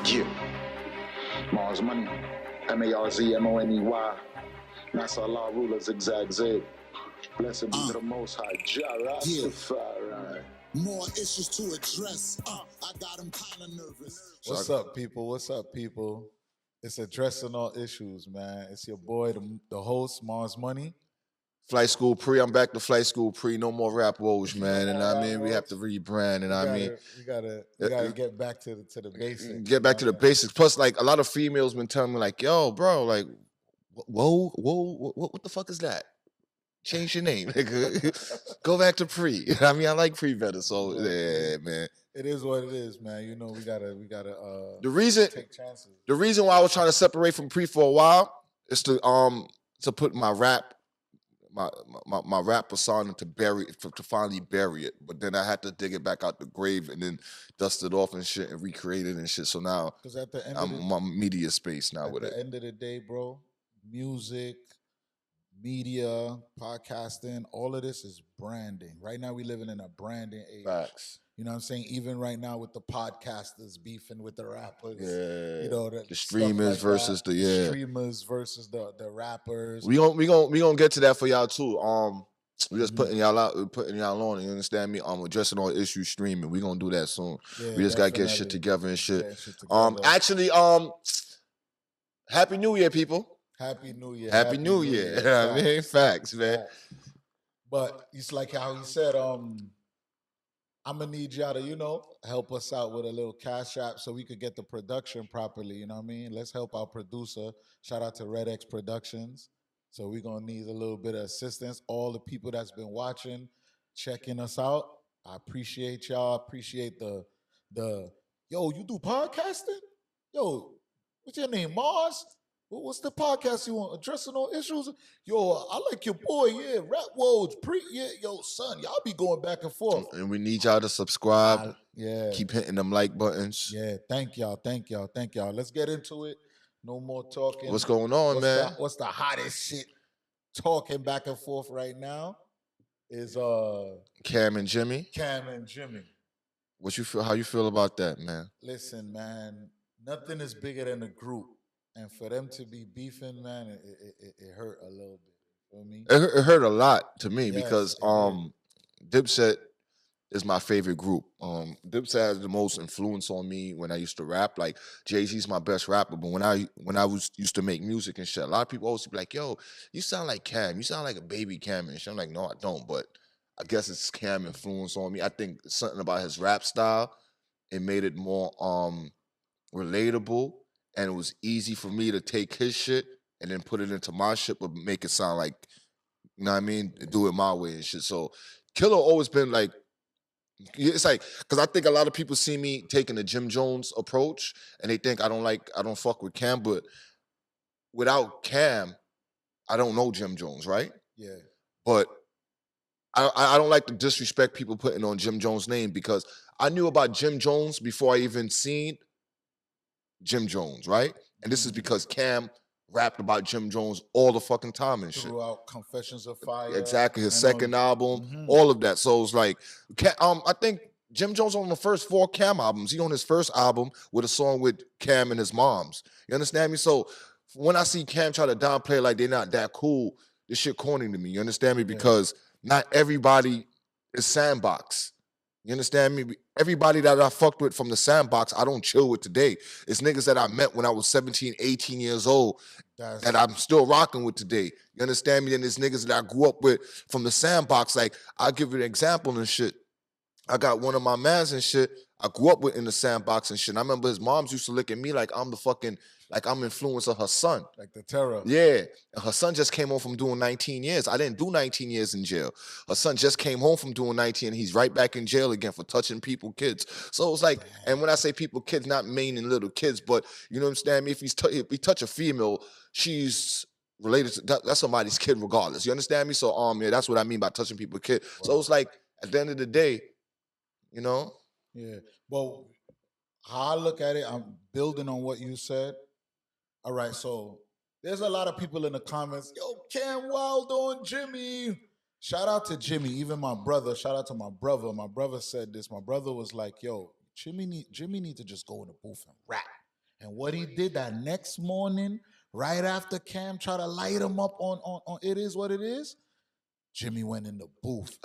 Yeah. Marz Money. MARZMONEY. Nassau Law Ruler Zigzag Zig. Blessed be to the Most High. Jafari. More issues to address. I got them kind of nervous. What's up, people? What's up, people? It's addressing all issues, man. It's your boy, the host, Marz Money. Flightschool Pree, I'm back to Flightschool Pree. No more rap woes, man. And I mean, we have to rebrand. And we gotta get back to the basics. Get back to the basics. Plus, like a lot of females been telling me, like, "Yo, bro, like, whoa, what the fuck is that? Change your name, nigga. Go back to Pree." I mean, I like Pree better. So yeah, man. It is what it is, man. You know, we gotta take chances. The reason why I was trying to separate from Pree for a while is to put my rap persona to finally bury it, but then I had to dig it back out the grave and then dust it off and shit and recreate it and shit. So now I'm my media space now with it. At the end of the day, bro, music, media, podcasting, all of this is branding. Right now we living in a branding age. Facts. You know what I'm saying? Even right now with the podcasters beefing with the rappers. Yeah. You know, the streamers like versus the streamers versus the rappers. We gonna get to that for y'all too. We just putting y'all out, putting y'all on. You understand me? Addressing all issues streaming. We gonna do that soon. Yeah, we just gotta get shit together and shit. Actually, Happy New Year, people. Happy New Year. Happy New Year. You know what I mean? Facts, man. But it's like how he said, I'm gonna need y'all to, you know, help us out with a little cash app so we could get the production properly. You know what I mean? Let's help our producer. Shout out to Red X Productions. So we're gonna need a little bit of assistance. All the people that's been watching, checking us out. I appreciate y'all. Appreciate the yo, you do podcasting? Yo, what's your name? Marz? What's the podcast you want? Addressing all issues? Yo, I like your boy, yeah. Rap Worlds, Pree, yeah. Yo, son, y'all be going back and forth. And we need y'all to subscribe. Yeah. Keep hitting them like buttons. Yeah, thank y'all. Let's get into it. No more talking. What's going on, man? What's the hottest shit talking back and forth right now is Cam and Jimmy. What you feel? How you feel about that, man? Listen, man, nothing is bigger than a group. And for them to be beefing, man, it hurt a little bit. You know what I mean? It hurt a lot to me because DipSet is my favorite group. DipSet has the most influence on me when I used to rap. Like Jay-Z's my best rapper, but when I used to make music and shit, a lot of people always be like, "Yo, you sound like Cam. You sound like a baby Cam." And shit. I'm like, "No, I don't." But I guess it's Cam influence on me. I think something about his rap style, it made it more relatable. And it was easy for me to take his shit and then put it into my shit, but make it sound like, you know what I mean? Do it my way and shit. So Killer always been like, it's like, because I think a lot of people see me taking the Jim Jones approach and they think I don't fuck with Cam, but without Cam, I don't know Jim Jones, right? Yeah. But I don't like to disrespect people putting on Jim Jones' name because I knew about Jim Jones before I even seen Jim Jones, right? And this is because Cam rapped about Jim Jones all the fucking time and shit. Throughout Confessions of Fire. Exactly, his second album, all of that. So it's like, I think Jim Jones on the first 4 Cam albums. He on his first album with a song with Cam and his moms. You understand me? So when I see Cam try to downplay like they're not that cool, this shit corny to me. You understand me? Because not everybody is Sandbox. You understand me? Everybody that I fucked with from the Sandbox, I don't chill with today. It's niggas that I met when I was 17, 18 years old that I'm still rocking with today. You understand me? And there's niggas that I grew up with from the Sandbox. Like, I'll give you an example and shit. I got one of my mans and shit I grew up with in the Sandbox and shit. And I remember his moms used to look at me like I'm the fucking, like I'm influence of her son. Like the terror. Yeah. And her son just came home from doing 19 years. I didn't do 19 years in jail. Her son just came home from doing 19 and he's right back in jail again for touching people, kids. So it's like, and when I say people, kids, not meaning little kids, but you know what I'm saying? If he touch a female, she's related to, that's somebody's kid regardless. You understand me? So yeah, that's what I mean by touching people, kid. Wow. So it's like, at the end of the day, you know? Yeah. Well, how I look at it, I'm building on what you said. All right, so there's a lot of people in the comments, yo, Cam Wild on Jimmy. Shout out to Jimmy, even my brother. Shout out to my brother. My brother said this. My brother was like, yo, Jimmy need to just go in the booth and rap. And what he did that next morning, right after Cam tried to light him up on It Is What It Is, Jimmy went in the booth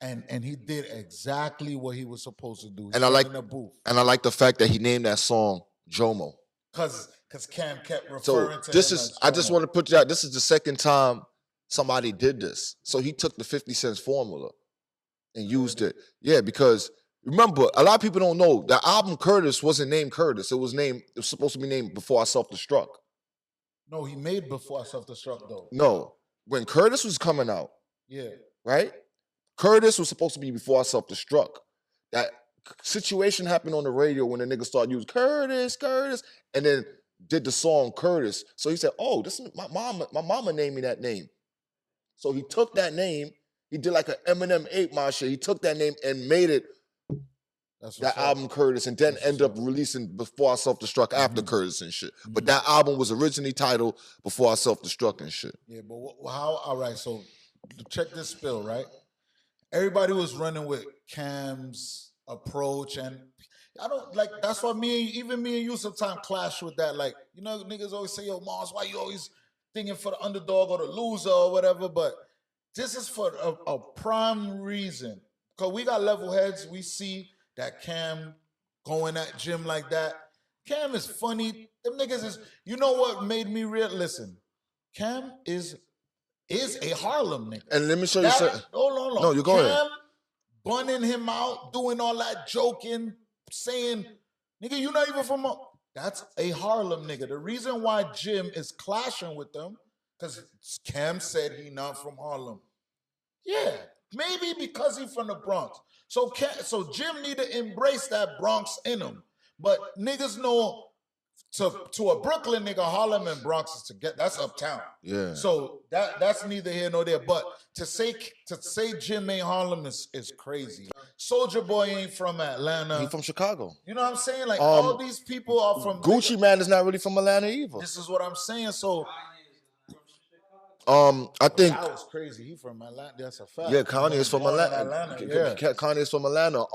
and he did exactly what he was supposed to do. He went in the booth. And I like the fact that he named that song Jomo. Because Cam kept referring to this him is as I just want to put you out. This is the second time somebody did this. So he took the 50 Cent's formula and used it. Yeah, because remember, a lot of people don't know the album Curtis wasn't named Curtis. It was supposed to be named Before I Self-Destruct. No, he made Before I Self-Destruct though. No. When Curtis was coming out, yeah, right? Curtis was supposed to be Before I Self-Destruct. That situation happened on the radio when the nigga started using Curtis, and then did the song Curtis. So he said, "Oh, this is my mama named me that name." So he took that name. He did like an Eminem 8 Mile shit. He took that name and made it that album Curtis, and then ended up releasing Before I Self-Destruct after Curtis and shit. But that album was originally titled Before I Self-Destruct and shit. Yeah, but how? All right, so check this spill, right? Everybody was running with Cam's approach, and I don't like. That's why me and you sometimes clash with that. Like, you know, niggas always say, "Yo, Marz, why you always thinking for the underdog or the loser or whatever?" But this is for a prime reason, because we got level heads. We see that Cam going at Jim like that. Cam is funny. Them niggas is. You know what made me listen? Cam is a Harlem nigga. And let me show you something. Hold on. No, you go ahead. Cam bunning him out, doing all that joking, saying, "Nigga, you not even from a..." That's a Harlem nigga. The reason why Jim is clashing with them, because Cam said he not from Harlem. Yeah, maybe because he from the Bronx. So Jim need to embrace that Bronx in him. But niggas know to a Brooklyn nigga, Harlem and Bronx is together. That's uptown. Yeah. So that's neither here nor there. But to say Jim ain't Harlem is crazy. Soulja Boy ain't from Atlanta. He from Chicago. You know what I'm saying? Like all these people are from Gucci Man is not really from Atlanta either. This is what I'm saying. So I think that was crazy. He from Atlanta. That's a fact. Yeah, Kanye is from Atlanta. Yeah. Kanye is from Atlanta.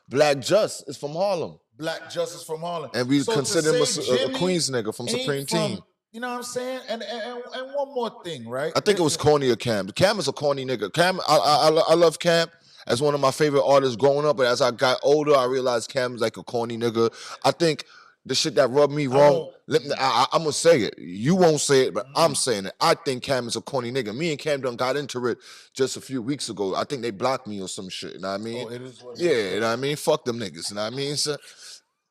Black Just is from Harlem. Black Justice from Harlem. And we consider him a Queens nigga from Supreme Team. You know what I'm saying? And one more thing, right? I think it was corny of Cam. Cam is a corny nigga. Cam, I love Cam as one of my favorite artists growing up, but as I got older, I realized Cam is like a corny nigga. I think the shit that rubbed me wrong, I'm going to say it. You won't say it, but I'm saying it. I think Cam is a corny nigga. Me and Cam done got into it just a few weeks ago. I think they blocked me or some shit, you know what I mean? Oh, it is what it is. You know what I mean? Fuck them niggas, you know what I mean?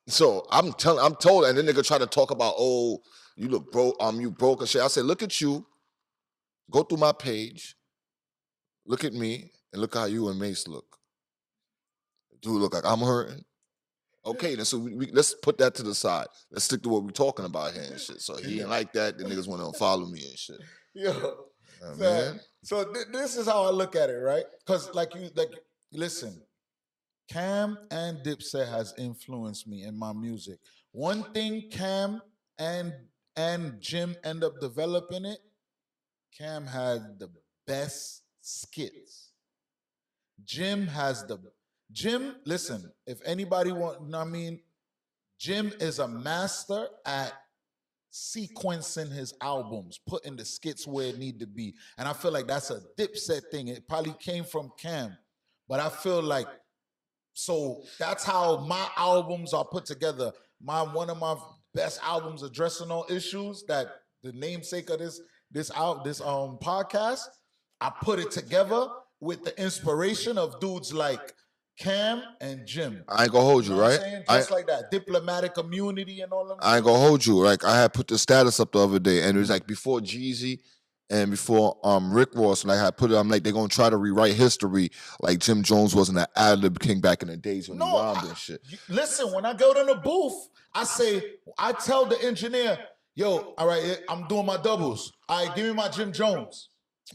So I'm told, and then nigga try to talk about, oh, you look broke, you broke and shit. I said, look at you, go through my page, look at me, and look how you and Mace look. Do it look like I'm hurting? Okay, then so let's put that to the side. Let's stick to what we're talking about here and shit. So he ain't like that. The niggas want to unfollow me and shit. Yo, man. So this is how I look at it, right? Because listen, Cam and DipSet has influenced me in my music. One thing Cam and Jim end up developing it. Cam had the best skits. Jim, listen, if anybody Jim is a master at sequencing his albums, putting the skits where it need to be. And I feel like that's a DipSet thing. It probably came from Cam. But I feel like, so that's how my albums are put together. One of my best albums addressing all issues, that the namesake of this podcast, I put it together with the inspiration of dudes like Cam and Jim. I ain't gonna hold you, right? Just like that. Diplomatic immunity and all of that. I ain't gonna hold you. Like, I had put the status up the other day, and it was like before Jeezy and before Rick Ross, and I had put it, I'm like, they're gonna try to rewrite history like Jim Jones wasn't an ad-lib king back in the days when he rhymed and shit. Listen, when I go to the booth, I tell the engineer, yo, all right, I'm doing my doubles. All right, give me my Jim Jones.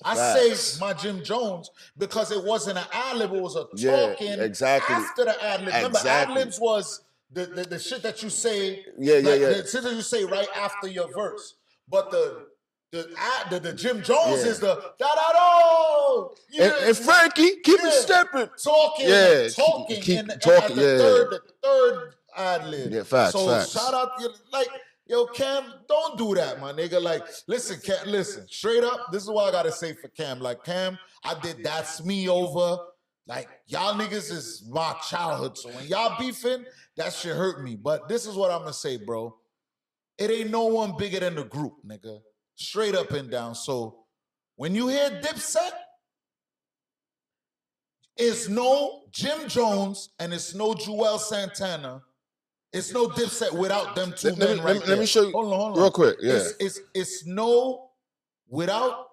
I say my Jim Jones because it wasn't an ad-lib, it was a talking after the ad-lib. Remember, ad-libs was the shit that you say, the shit that you say right after your verse. But the Jim Jones is the da-da-do. And Frankie, keep it stepping. Talking. Keep and talking, the third ad-lib. Yeah, facts, So facts. shout out, like, yo, Cam, don't do that, my nigga. Like, listen, Cam, listen, straight up, this is what I gotta say for Cam. Like, Cam, I did That's Me over. Like, y'all niggas is my childhood. So when y'all beefing, that shit hurt me. But this is what I'm gonna say, bro. It ain't no one bigger than the group, nigga. Straight up and down. So when you hear DipSet, it's no Jim Jones and it's no Joel Santana. It's no DipSet without them two men right there. Let me show you hold on. real quick. Yeah. It's no without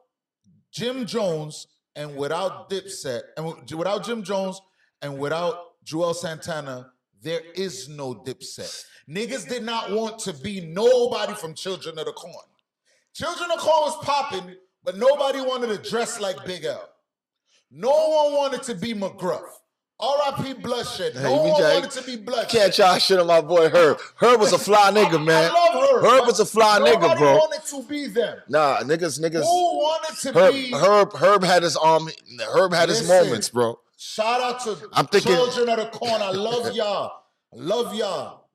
Jim Jones and without DipSet and without Jim Jones and without Joel Santana, there is no DipSet. Niggas did not want to be nobody from Children of the Corn. Children of the Corn was popping, but nobody wanted to dress like Big L. No one wanted to be McGruff. R.I.P. Bloodshed. No one wanted to be Bloodshed. Can't try shit on my boy Herb. Herb was a fly nigga, man. I love Herb. Herb was a fly nigga, bro. Nobody wanted to be them. Nah, niggas. Who wanted to be? Herb had his Herb had his moments, bro. Shout out to Children of the Corn. I love y'all.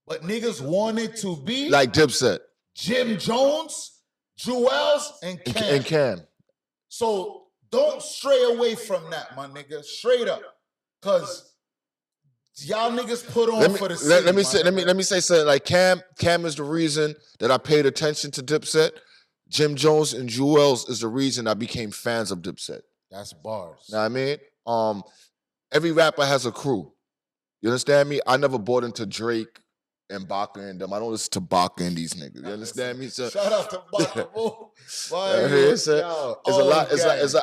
But niggas wanted to be like DipSet, Jim Jones, Jewels, and Cam. So don't stray away from that, my nigga. Straight up. Cause y'all niggas put on for the city. Let me say something. Like Cam is the reason that I paid attention to DipSet. Jim Jones and Jewels is the reason I became fans of DipSet. That's bars. Know what I mean? Every rapper has a crew. You understand me? I never bought into Drake and Baka and them. I don't listen to Baka and these niggas. You understand me? So, shout out to Baka. It's a lot. It's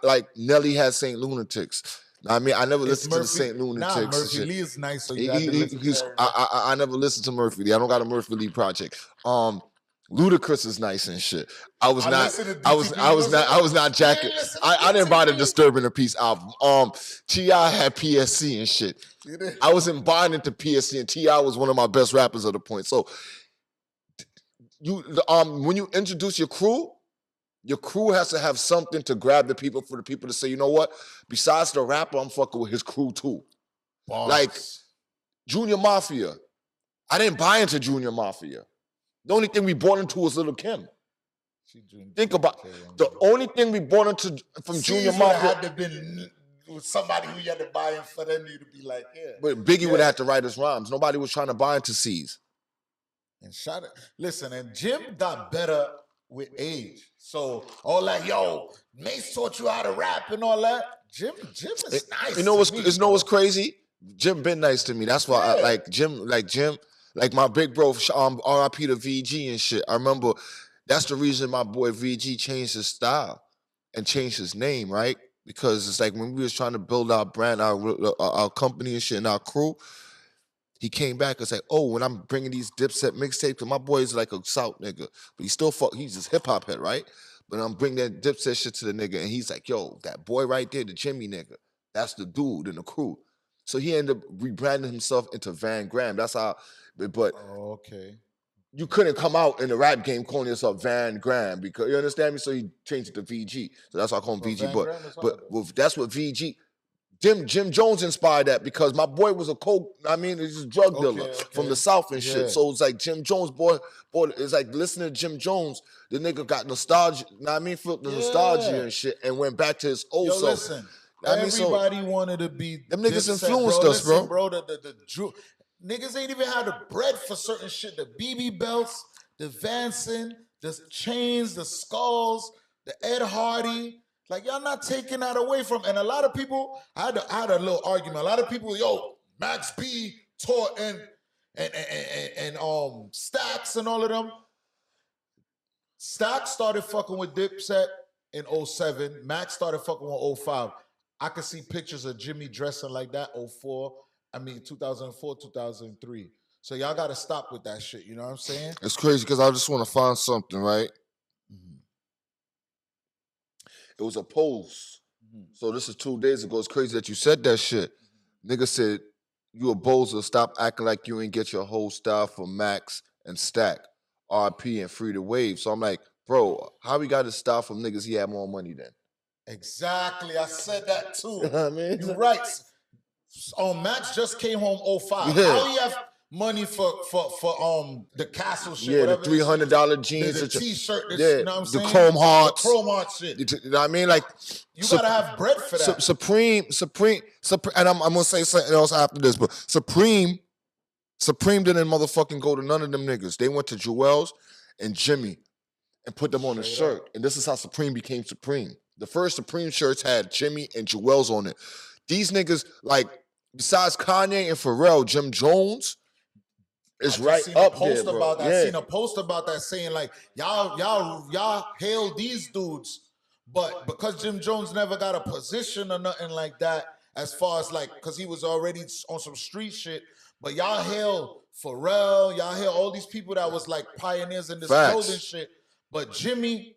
like Nelly has Saint Lunatics. I mean, I never listened to the Saint Lunatics. Nah, Murphy Lee is nice. So I never listened to Murphy Lee. I don't got a Murphy Lee project. Ludacris is nice and shit. I was not jacking. I didn't buy the Disturbing the Peace album. T.I. had PSC and shit. I wasn't buying into PSC, and T.I. was one of my best rappers at the point. So when you introduce your crew has to have something to grab the people for the people to say, you know what? Besides the rapper, I'm fucking with his crew too. Boss. Like Junior Mafia. I didn't buy into Junior Mafia. The only thing we bought into was Lil' Kim. Think about the only thing we bought into from Junior Mafia had to been with somebody who you had to buy in for them to be like, yeah. But Biggie would have to write his rhymes. Nobody was trying to buy into C's. And listen, and Jim got better with age. So all like, yo, Mace taught you how to rap and all that. Jim is nice. You know what's crazy? Jim been nice to me. That's why I like Jim, like my big bro, R.I.P. to VG and shit. I remember that's the reason my boy VG changed his style and changed his name, right? Because it's like when we was trying to build our brand, our company and shit and our crew, he came back and said, oh, when I'm bringing these DipSet mixtapes, and my boy is like a South nigga, but he's just hip hop head, right? But I'm bringing that DipSet shit to the nigga, and he's like, yo, that boy right there, the Jimmy nigga, that's the dude in the crew. So he ended up rebranding himself into Van Graham. That's how, but okay. You couldn't come out in the rap game calling yourself Van Graham because, you understand me? So he changed it to VG. So that's why I call him VG. But that's what VG, Jim Jones inspired that because my boy was he's a drug dealer from the South and shit. So it's like Jim Jones, boy, it's like listening to Jim Jones, the nigga got nostalgia, felt the nostalgia and shit and went back to his old self. Listen, everybody wanted to be them niggas influenced us, bro. Niggas ain't even had the bread for certain shit. The BB belts, the Vanson, the chains, the skulls, the Ed Hardy. Like, y'all not taking that away from. And a lot of people, I had a little argument. A lot of people, Max B taught and Stacks and all of them. Stacks started fucking with DipSet in 07. Max started fucking with 05. I could see pictures of Jimmy dressing like that 2004, 2003. So y'all got to stop with that shit. You know what I'm saying? It's crazy because I just want to find something, right? Mm-hmm. It was a post. Mm-hmm. So this is 2 days ago. It's crazy that you said that shit. Mm-hmm. Nigga said, you a bozo. Stop acting like you ain't get your whole style from Max and Stack, RP and Free the Wave. So I'm like, bro, how we got his style from niggas he had more money than? Exactly. I said that too. You know what I mean? You're right. Max just came home 05. Yeah. How he have money for the castle shit. Yeah, the whatever $300 jeans, the T-shirt. Yeah, you know what I'm saying? the chrome hearts, the chrome heart shit. You know what I mean? Like you gotta have bread for that. Supreme, and I'm gonna say something else after this, but Supreme didn't motherfucking go to none of them niggas. They went to Joel's and Jimmy and put them on a shirt. And this is how Supreme became Supreme. The first Supreme shirts had Jimmy and Joel's on it. These niggas, like, besides Kanye and Pharrell, Jim Jones is right up there, bro. I seen a post about that saying, like, y'all hail these dudes, but because Jim Jones never got a position or nothing like that, as far as, like, because he was already on some street shit, but y'all hail Pharrell, y'all hail all these people that was, like, pioneers in this clothing shit. But Jimmy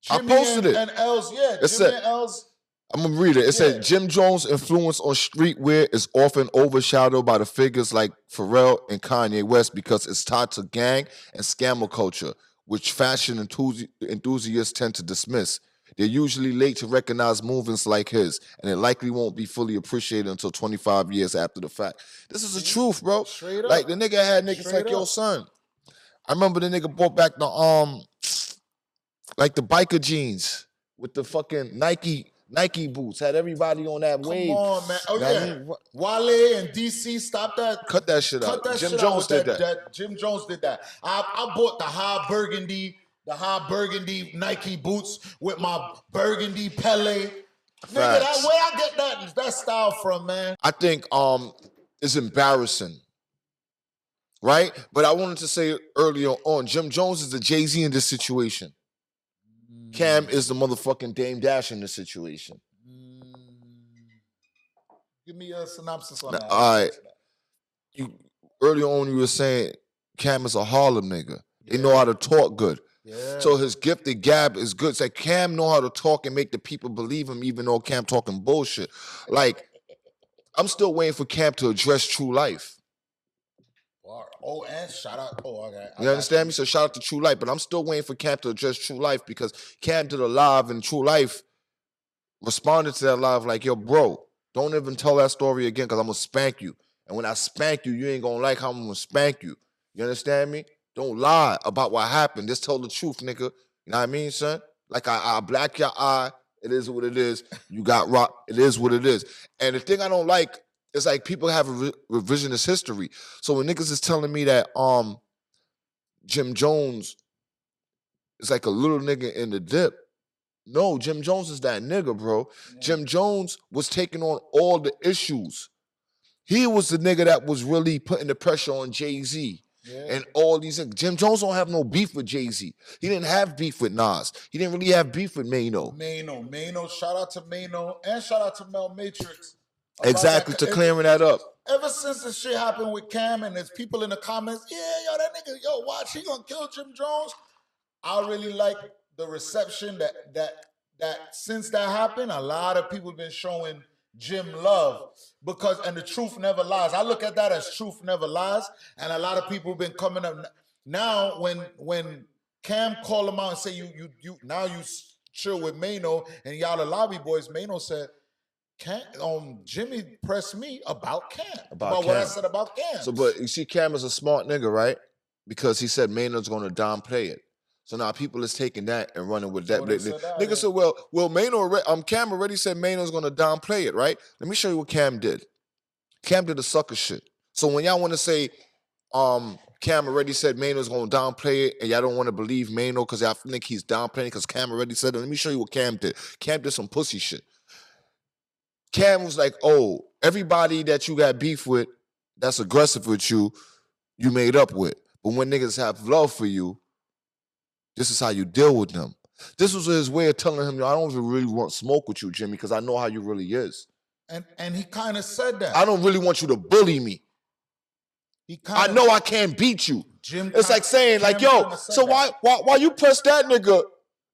I posted and Els, and Els. I'm gonna read it. It said Jim Jones' influence on streetwear is often overshadowed by the figures like Pharrell and Kanye West because it's tied to gang and scammer culture, which fashion enthusiasts tend to dismiss. They're usually late to recognize movements like his, and it likely won't be fully appreciated until 25 years after the fact. This is the truth, bro. Straight up. Like, the nigga had niggas like, yo, son. I remember the nigga brought back the like the biker jeans with the fucking Nike boots. Had everybody on that wave. Come on, man. Oh, yeah. Wale and DC, stop that. Cut that shit out. Jim Jones did that. Jim Jones did that. I bought the high burgundy Nike boots with my burgundy Pele. Nigga, where I get that style from, man? I think it's embarrassing. Right? But I wanted to say earlier on, Jim Jones is the Jay-Z in this situation. Cam is the motherfucking Dame Dash in this situation. Give me a synopsis on that. All right. Earlier on, you were saying Cam is a Harlem nigga. They know how to talk good. Yeah. So his gifted gab is good. It's like Cam know how to talk and make the people believe him, even though Cam talking bullshit. Like, I'm still waiting for Cam to address True Life. Oh, and shout out. Oh, okay. You understand me? So shout out to True Life. But I'm still waiting for Cam to address True Life because Cam did a live and True Life responded to that live like, yo, bro, don't even tell that story again because I'm going to spank you. And when I spank you, you ain't going to like how I'm going to spank you. You understand me? Don't lie about what happened. Just tell the truth, nigga. You know what I mean, son? Like, I black your eye. It is what it is. You got rock. It is what it is. And the thing I don't like, it's like people have a revisionist history. So when niggas is telling me that Jim Jones is like a little nigga in the dip, no, Jim Jones is that nigga, bro. Yeah. Jim Jones was taking on all the issues. He was the nigga that was really putting the pressure on Jay-Z. Yeah. And all these things. Jim Jones don't have no beef with Jay-Z. He didn't have beef with Nas. He didn't really have beef with Mano. Mano. Shout out to Mano and shout out to Mel Matrix. Exactly, to clearing that up. Ever since this shit happened with Cam and there's people in the comments, that nigga, watch, he gonna kill Jim Jones. I really like the reception that since that happened, a lot of people have been showing Jim love and the truth never lies. I look at that as truth never lies, and a lot of people have been coming up now when Cam called him out and say you now you chill with Mano and y'all the lobby boys. Mano said, Jimmy pressed me about Cam. About what I said about Cam. So, but you see, Cam is a smart nigga, right? Because he said Mano's gonna downplay it. So now people is taking that and running with that. Nigga said, well, Cam already said Mano's gonna downplay it, right? Let me show you what Cam did. Cam did a sucker shit. So when y'all want to say, Cam already said Mano's gonna downplay it, and y'all don't want to believe Mano because y'all think he's downplaying it because Cam already said it. Let me show you what Cam did. Cam did some pussy shit. Cam was like, oh, everybody that you got beef with, that's aggressive with you, you made up with. But when niggas have love for you, this is how you deal with them. This was his way of telling him, I don't even really want smoke with you, Jimmy, because I know how you really is. And he kind of said that. I don't really want you to bully me. I know I can't beat you. It's like saying, like, yo, so why you press that nigga?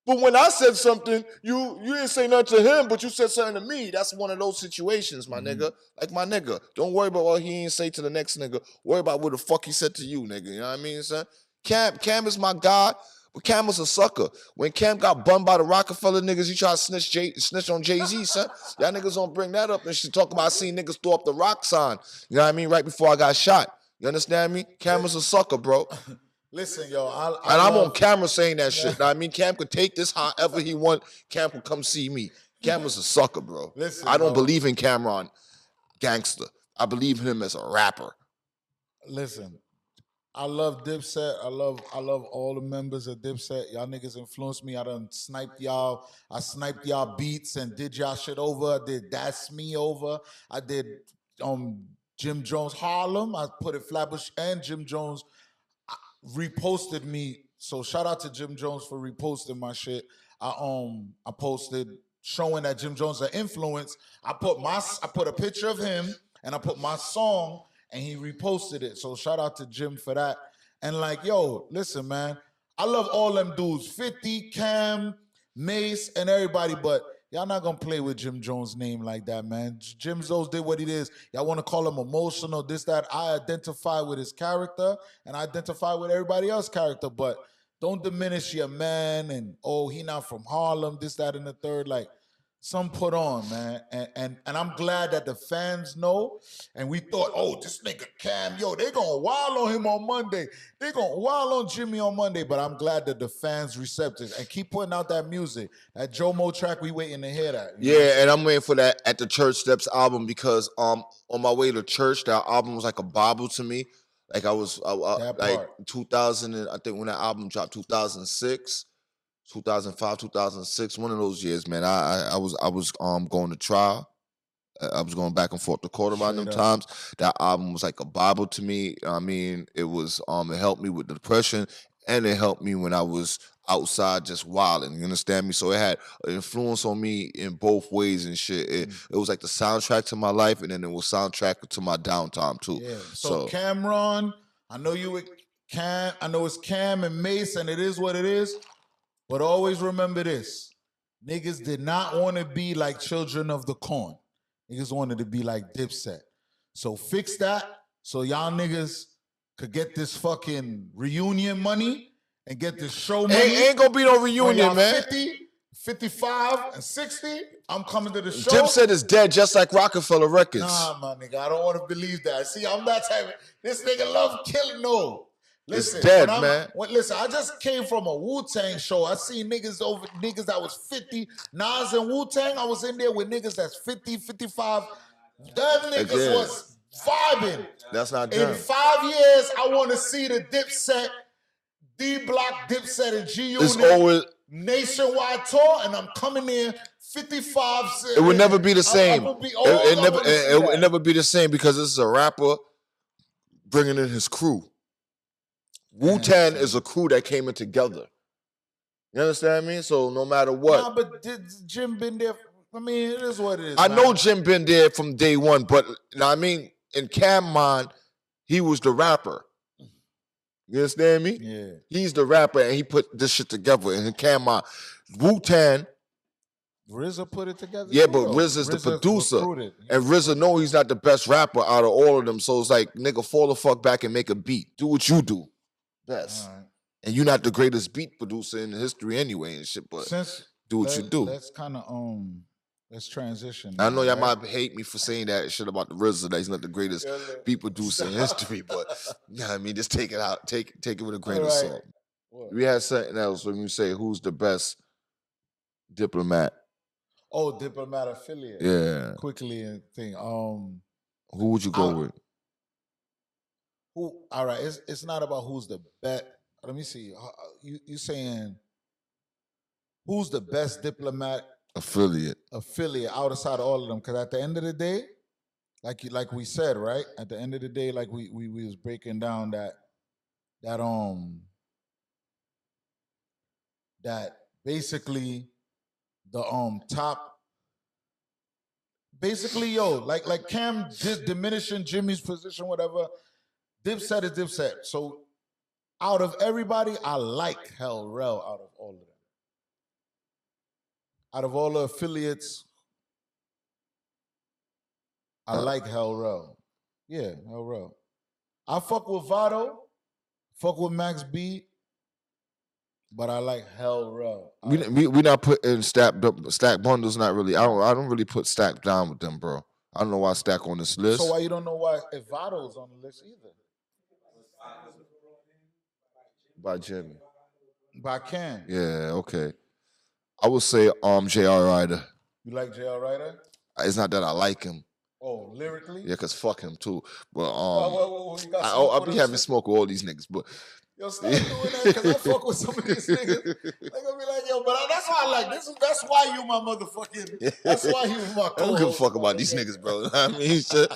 But when I said something, you didn't say nothing to him, but you said something to me. That's one of those situations, my nigga. Like, my nigga, don't worry about what he ain't say to the next nigga. Worry about what the fuck he said to you, nigga. You know what I mean, son? Cam is my guy, but Cam was a sucker. When Cam got bummed by the Rockefeller niggas, he tried to snitch on Jay-Z, son. Y'all niggas don't bring that up and shit. Talk about I seen niggas throw up the rock sign. You know what I mean? Right before I got shot. You understand me? Cam is a sucker, bro. Listen, yo, I'm on camera saying that shit. Now, I mean, Cam could take this however he want. Cam could come see me. Cam is a sucker, bro. Listen, I don't believe in Cameron gangster. I believe in him as a rapper. Listen, I love Dipset. I love all the members of Dipset. Y'all niggas influenced me. I done sniped y'all. I sniped y'all beats and did y'all shit over. I did That's Me over. I did Jim Jones Harlem. I put it Flatbush, and Jim Jones reposted me. So shout out to Jim Jones for reposting my shit. I posted showing that Jim Jones an influence. I put a picture of him and I put my song and he reposted it. So shout out to Jim for that. And like, yo, listen, man, I love all them dudes, 50, Cam, Mace, and everybody, but y'all not gonna play with Jim Jones' name like that, man. Jim Jones did what he is. Y'all wanna call him emotional, this, that. I identify with his character and I identify with everybody else's character, but don't diminish your man and, oh, he not from Harlem, this, that, and the third. Like, some put on, man. And I'm glad that the fans know. And we thought, oh, this nigga Cam, yo, they gonna wild on him on Monday. They gonna wild on Jimmy on Monday. But I'm glad that the fans receptive and keep putting out that music. That Jomo track, we waiting to hear that. Yeah, and I'm waiting for that At the Church Steps album because on my way to church, that album was like a Bible to me. Like I was like 2000, and I think when that album dropped, 2006. 2005, 2006, one of those years, man. I was going to trial. I was going back and forth to court around them times. That album was like a Bible to me. I mean, it was it helped me with depression, and it helped me when I was outside just wilding. You understand me? So it had an influence on me in both ways and shit. It was like the soundtrack to my life, and then it was soundtrack to my downtime too. Yeah. So Cameron, I know you with Cam. I know it's Cam and Mace, and it is what it is. But always remember this. Niggas did not want to be like Children of the Corn. Niggas wanted to be like Dipset. So fix that so y'all niggas could get this fucking reunion money and get this show money. Ain't gonna be no reunion, man. 50, 55, and 60, I'm coming to the show. Dipset is dead just like Rockefeller Records. Nah, my nigga, I don't want to believe that. See, I'm not having, this nigga love killing, no. Listen, it's dead, man. Listen, I just came from a Wu-Tang show. I seen niggas that was 50. Nas and Wu-Tang, I was in there with niggas that's 50, 55. Them niggas was vibing. That's not done. In 5 years, I want to see the Dipset, D-Block, Dipset, and G-Unit nationwide tour, and I'm coming in 55. It would never be the same. It would never be the same because this is a rapper bringing in his crew. Wu-Tang is a crew that came in together. You understand me? So no matter what. Nah, but did Jim been there? I mean, it is what it is. I know Jim been there from day one, but I mean, in Cam mind, he was the rapper. You understand me? Yeah. He's the rapper, and he put this shit together. And in Cam mind, Wu-Tang. RZA put it together? Yeah, but RZA's the producer. And RZA know he's not the best rapper out of all of them. So it's like, nigga, fall the fuck back and make a beat. Do what you do. Yes. Right. And you're not the greatest beat producer in history anyway and shit, but do what you do. Let's kind of let's transition. I know y'all might hate me for saying that shit about the RZA that he's not the greatest beat producer in history, but yeah, I mean, just take it out, take it with a grain of salt. What? We had something else when you say who's the best diplomat. Oh, diplomat affiliate. Yeah. Quickly and thing. Who would you go with? All right, it's not about who's the best. Let me see. You saying who's the best diplomat affiliate outside of all of them? Because at the end of the day, like we said, right? At the end of the day, like we was breaking down that basically the top. Basically, like Cam just diminishing Jimmy's position, whatever. Dipset is Dipset. So out of everybody, I like Hell Rel out of all of them. Out of all the affiliates, I like Hell Rel. Yeah, Hell Rel. I fuck with Vado, fuck with Max B, but I like Hell Rel. We not putting stack bundles. Not really. I don't really put Stack down with them, bro. I don't know why Stack on this list. So why you don't know why Vado's on the list either? By Jimmy. By Ken. Yeah, okay. I would say J.R. Ryder. You like J.R. Ryder? It's not that I like him. Oh, lyrically? Yeah, cause fuck him too. But you got I'll be having smoke with all these niggas. But yo, stop doing that because I fuck with some of these niggas. They gonna be like, yo, but that's why I like this. That's why you my motherfucking. That's why you my. I don't give a fuck about these niggas, bro. I mean, shit,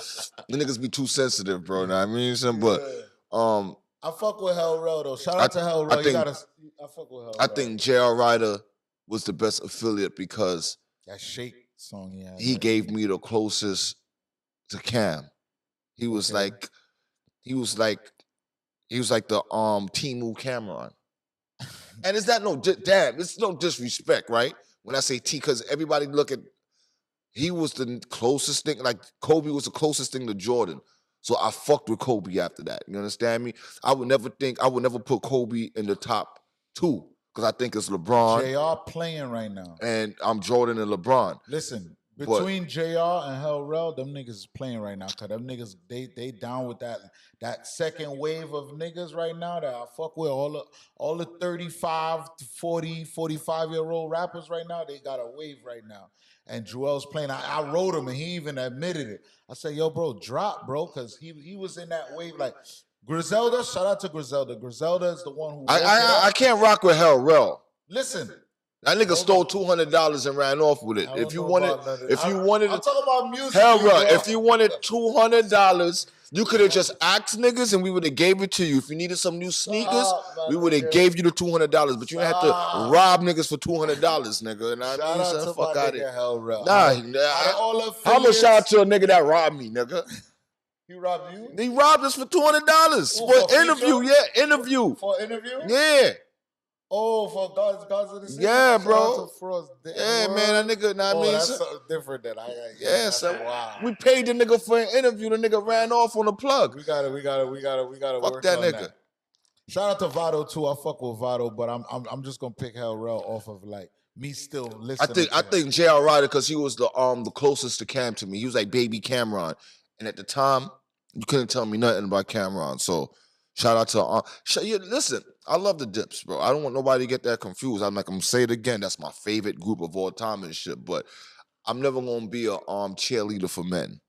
the niggas be too sensitive, bro. I mean, but I fuck with Hell Rel though. Shout out to Hell Rel. I fuck with Hell Rel. I think J.R. Ryder was the best affiliate because that Shake song he gave me the closest to Cam. He was like the Timu Cameron. And it's no disrespect, right? When I say T, because everybody look at, he was the closest thing, like Kobe was the closest thing to Jordan. So I fucked with Kobe after that. You understand me? I would never put Kobe in the top 2 because I think it's LeBron. JR playing right now. And I'm Jordan and LeBron. Listen, between JR and Hell Rel, them niggas is playing right now. Cause them niggas, they down with that second wave of niggas right now that I fuck with. All the 35 to 40, 45-year-old rappers right now, they got a wave right now. And Joel's playing. I wrote him and he even admitted it. I said, yo, bro, drop, bro, because he was in that wave. Like Griselda, shout out to Griselda. Griselda is the one who I can't rock with Hell Rel. Listen. That nigga stole $200 and ran off with it. If you wanted, I'm talking about music. Hell, bro, if you wanted $200, you could have just asked niggas and we would have gave it to you. If you needed some new sneakers, we would have gave you the $200. But you didn't have to rob niggas for $200, nigga. And I mean, son, fuck out of here. Nah, I'm gonna shout out to a nigga that robbed me, nigga. He robbed you? He robbed us for $200 for interview. Yeah, interview. For interview? Yeah. Oh, for God's of the City? Yeah, bro. Yeah, man, that nigga, I mean, that's something different than yeah, so wow. We paid the nigga for an interview. The nigga ran off on the plug. We gotta fuck work that on nigga. That. Shout out to Vado too. I fuck with Vado, but I'm just gonna pick Hell Rel off of like me still listening. I think J.R. Ryder because he was the closest to Cam to me. He was like baby Cameron, and at the time you couldn't tell me nothing about Cameron. So shout out to listen. I love the Dips, bro. I don't want nobody to get that confused. I'm gonna say it again. That's my favorite group of all time and shit. But I'm never gonna be a cheerleader for men.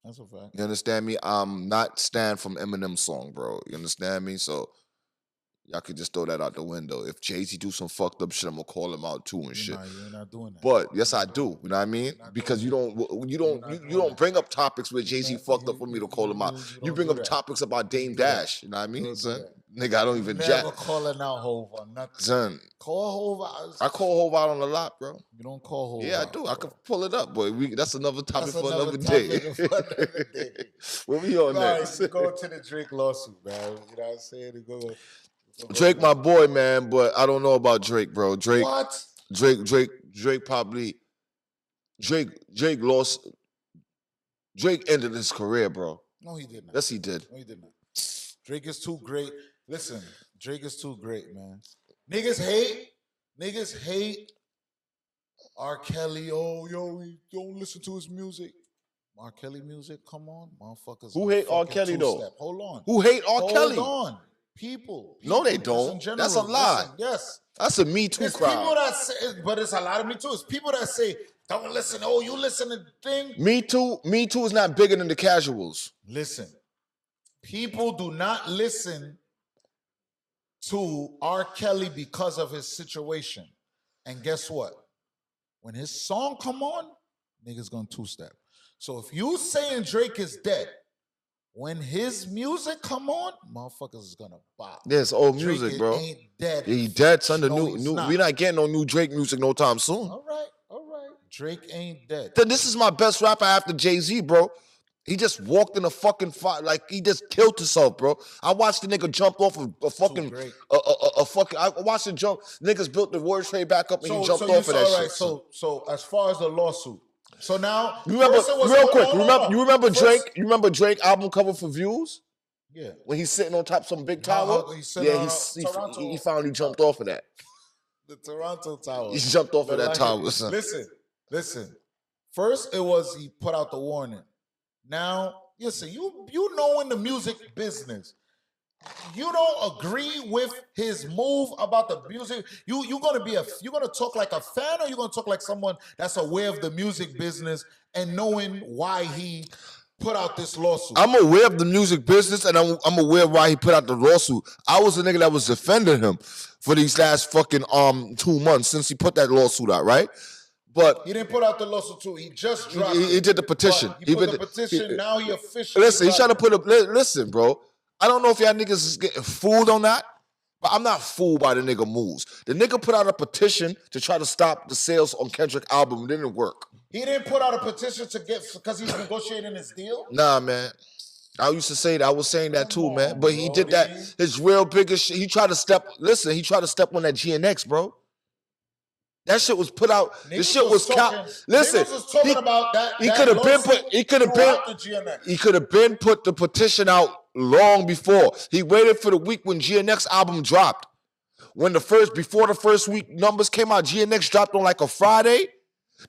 That's a fact. You understand me? I'm not Stan from Eminem song, bro. You understand me? So y'all could just throw that out the window. If Jay-Z do some fucked up shit, I'm gonna call him out too and shit. You're not doing that. But yes, I do. You know what I mean? Because you don't bring up topics where Jay-Z fucked up for me to call him out. You bring up topics about Dame Dash. You know what I mean? Son? Nigga, I don't even jack. Never calling out Hov on nothing. Son, call Hov out. I call Hov out on a lot, bro. You don't call Hov out. Yeah, I do. Bro. I can pull it up, boy. That's another topic for another day. What we on next? Go to the Drake lawsuit, man. You know what I'm saying? Drake, my boy, man, but I don't know about Drake, bro. Drake. What? Drake probably. Drake lost. Drake ended his career, bro. No, he did not. Yes, he did. No, he did not. Drake is too great. Listen, Drake is too great, man. Niggas hate R. Kelly. Oh, yo, don't listen to his music. R. Kelly music, come on, motherfuckers. Who hate R. Kelly though? Hold on. Who hate R. Kelly? Hold on. People. No, they don't. That's a lie. Listen, yes. That's a Me Too crowd. People that say, but it's a lot of Me Too. It's people that say, don't listen. Oh, you listen to the thing. Me Too is not bigger than the casuals. Listen. People do not listen to R. Kelly because of his situation. And guess what? When his song come on, niggas gonna two-step. So if you saying Drake is dead, when his music come on, motherfuckers is gonna bop. Yeah, it's old Drake music, bro. Ain't dead. He dead, son. The No, new, he's not. we not getting no new Drake music no time soon. All right. Drake ain't dead. This is my best rapper after Jay-Z, bro. He just walked in a fucking fire, like he just killed himself, bro. I watched the nigga jump off of a fucking, I watched him jump. Niggas built the World Trade back up and he jumped off of that shit. So as far as the lawsuit, so now you remember real quick. You remember Drake? You remember Drake album cover for Views? Yeah. When he's sitting on top of some big tower. He finally jumped off of that. The Toronto Tower. He jumped off of that tower. Listen. First, it was he put out the warning. Now, listen, you know in the music business, you don't agree with his move about the music, you're gonna talk like a fan, or you're gonna talk like someone that's aware of the music business and knowing why he put out this lawsuit? I'm aware of the music business, and I'm aware of why he put out the lawsuit. I was the nigga that was defending him for these last fucking 2 months since he put that lawsuit out, right? But he didn't put out the lawsuit too. He just dropped he did the petition. He put the petition. Now he officially. Listen, he's trying to put a. Listen, bro. I don't know if y'all niggas is getting fooled on that, but I'm not fooled by the nigga moves. The nigga put out a petition to try to stop the sales on Kendrick album. It didn't work. He didn't put out a petition to get because he's negotiating his deal. Nah, man. I used to say that. I was saying that too, man. But he did that. His real biggest shit. He tried to step. Listen, he tried to step on that GNX, bro. That shit was put out. This shit was listen. Was talking about that. He could have been put. He could have been. He could have been put the petition out long before. He waited for the week when GNX album dropped. When before the first week numbers came out, GNX dropped on like a Friday.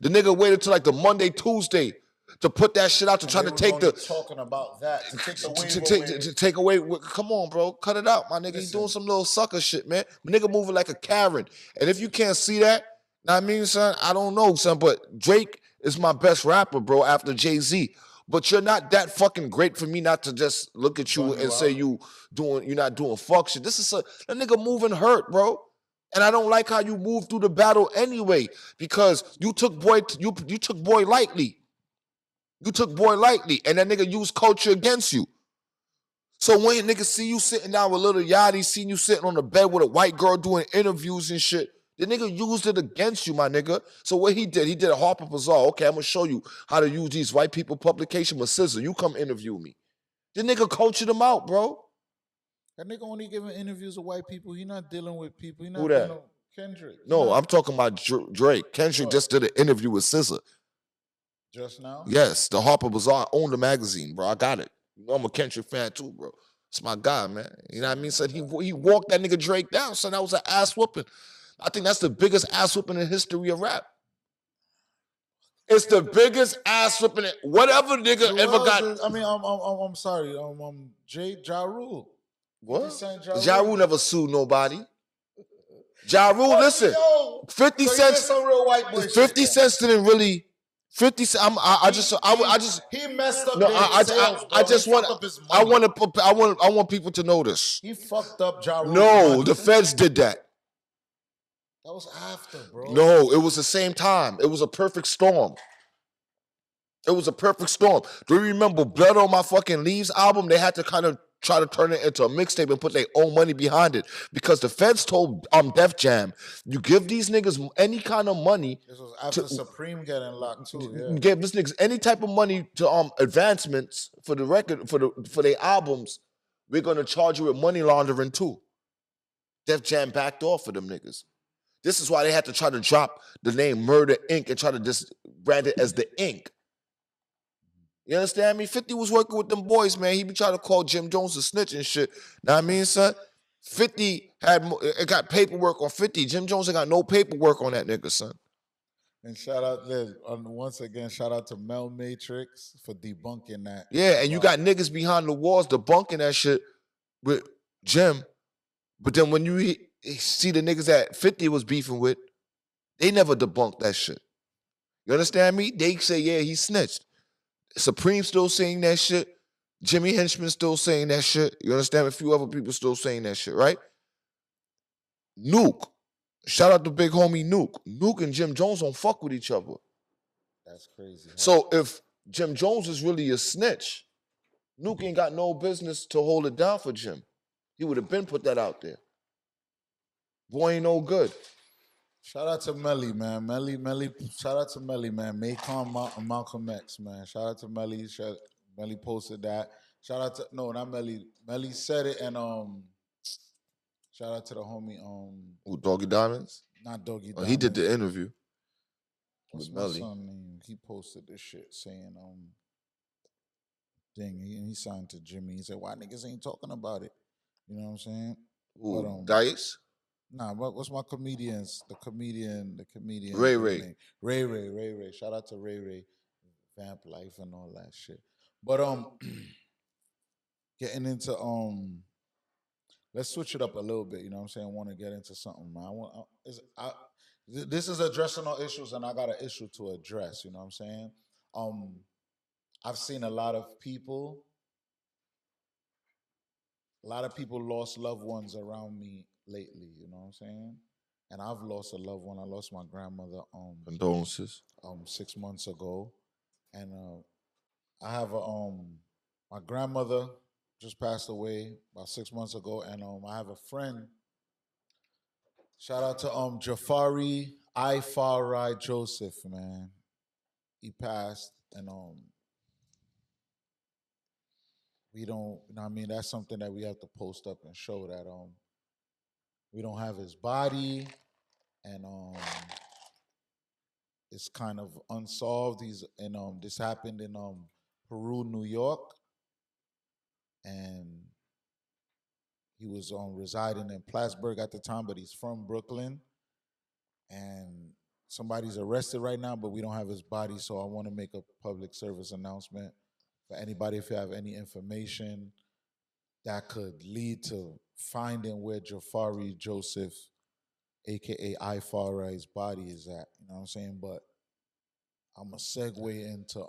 The nigga waited till like the Monday, Tuesday to put that shit out to try to take the. Talking about that. To take away. Come on, bro. Cut it out, my nigga. He's doing some little sucker shit, man. My nigga moving like a Karen. And if you can't see that, I mean, son, I don't know, son, but Drake is my best rapper, bro, after Jay-Z. But you're not that fucking great for me not to just look at you and say you're not doing fuck shit. This is that nigga moving hurt, bro. And I don't like how you moved through the battle anyway, because you took boy lightly. You took boy lightly, and that nigga used culture against you. So when niggas see you sitting down with Lil Yachty, seeing you sitting on the bed with a white girl doing interviews and shit, the nigga used it against you, my nigga. So what he did a Harper Bazaar. Okay, I'm gonna show you how to use these white people publication with SZA. You come interview me. The nigga cultured him out, bro. That nigga only giving interviews with white people. He not dealing with people. He not Who that? dealing with Kendrick. No, I'm talking about Drake. Kendrick just did an interview with SZA. Just now? Yes, the Harper Bazaar owned the magazine, bro. I got it. You know I'm a Kendrick fan too, bro. It's my guy, man. You know what I mean? So he walked that nigga Drake down. So that was an ass whooping. I think that's the biggest ass whooping in the history of rap. It's the biggest ass whooping. Whatever nigga ever got. I mean, I'm sorry. Ja Rule. What? Ja Rule never sued nobody. Ja Rule, listen. 50 cents. Some real white boy 50 cents didn't really. 50 cents. I just. He messed up. No, I just want. I want. I want people to know this. He fucked up Ja Rule. No, the feds did that. That was after, bro. No, it was the same time. It was a perfect storm. It was a perfect storm. Do you remember Blood on My Fucking Leaves album? They had to kind of try to turn it into a mixtape and put their own money behind it because the feds told Def Jam, you give these niggas any kind of money. This was after Supreme getting locked too. Yeah. Give this niggas any type of money to advancements for the record for their albums. We're gonna charge you with money laundering too. Def Jam backed off for them niggas. This is why they had to try to drop the name Murder Inc. and try to just brand it as the Inc. You understand me? 50 was working with them boys, man. He be trying to call Jim Jones a snitch and shit. Know what I mean, son? 50 got paperwork on 50. Jim Jones ain't got no paperwork on that nigga, son. And shout out once again, shout out to Mel Matrix for debunking that. Yeah, and you got niggas behind the walls debunking that shit with Jim. But then when you see the niggas that 50 was beefing with, they never debunked that shit. You understand me? They say, yeah, he snitched. Supreme still saying that shit. Jimmy Henchman still saying that shit. You understand? A few other people still saying that shit, right? Nuke. Shout out to big homie Nuke. Nuke and Jim Jones don't fuck with each other. That's crazy. Huh? So if Jim Jones is really a snitch, Nuke ain't got no business to hold it down for Jim. He would have been put that out there. Boy ain't no good. Shout out to Melly, man. Melly. Shout out to Melly, man. Maycon Malcolm X, man. Shout out to Melly. Melly posted that. Shout out to not Melly. Melly said it, and shout out to the homie Doggy Diamonds? Not Doggy Diamonds. He did the interview. What's my son name? He posted this shit saying he signed to Jimmy. He said, why niggas ain't talking about it? You know what I'm saying? Ooh, but, Dice? Nah, what's my comedians? The comedian. Ray. Ray. Shout out to Ray. Vamp Life and all that shit. But getting into let's switch it up a little bit. You know what I'm saying? I want to get into something, man. This is addressing all issues, and I got an issue to address. You know what I'm saying? Um, I've seen a lot of people lost loved ones around me lately. You know what I'm saying? And I've lost a loved one. I lost my grandmother. Condolences. 6 months ago, and I have my grandmother just passed away about 6 months ago, and I have a friend. Shout out to Jafari Ifari Joseph, man. He passed, and we don't. You know what I mean, that's something that we have to post up and show that we don't have his body, and it's kind of unsolved. He's and this happened in Peru, New York, and he was residing in Plattsburgh at the time, but he's from Brooklyn. And somebody's arrested right now, but we don't have his body. So I want to make a public service announcement for anybody if you have any information that could lead to finding where Jafari Joseph, aka Ifari's body is at. You know what I'm saying? But I'm gonna segue into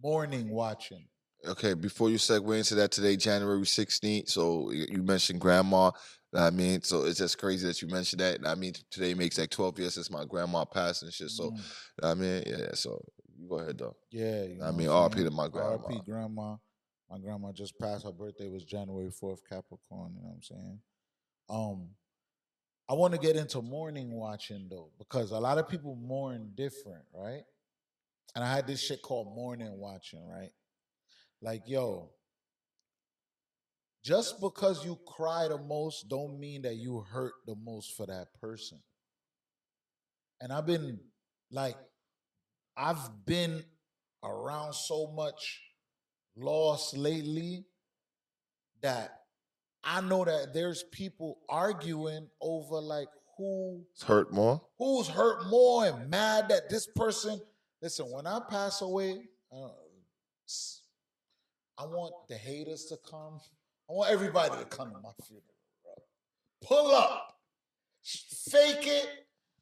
morning watching. Okay, before you segue into that, today, January 16th. So you mentioned grandma. I mean, so it's just crazy that you mentioned that. I mean, today makes like 12 years since my grandma passed and shit. So, I mean, yeah. So you go ahead though. Yeah, you know I mean, what I'm RP saying? to my grandma. RP grandma. My grandma just passed. Her birthday was January 4th, Capricorn. You know what I'm saying? I want to get into morning watching though, because a lot of people mourn different, right? And I had this shit called morning watching, right? Like, yo, just because you cry the most don't mean that you hurt the most for that person. And I've been around so much loss lately that I know that there's people arguing over like It's hurt more. who's hurt more and mad that this person. Listen, when I pass away, I want the haters to come. I want everybody to come to my funeral, bro. Pull up, fake it,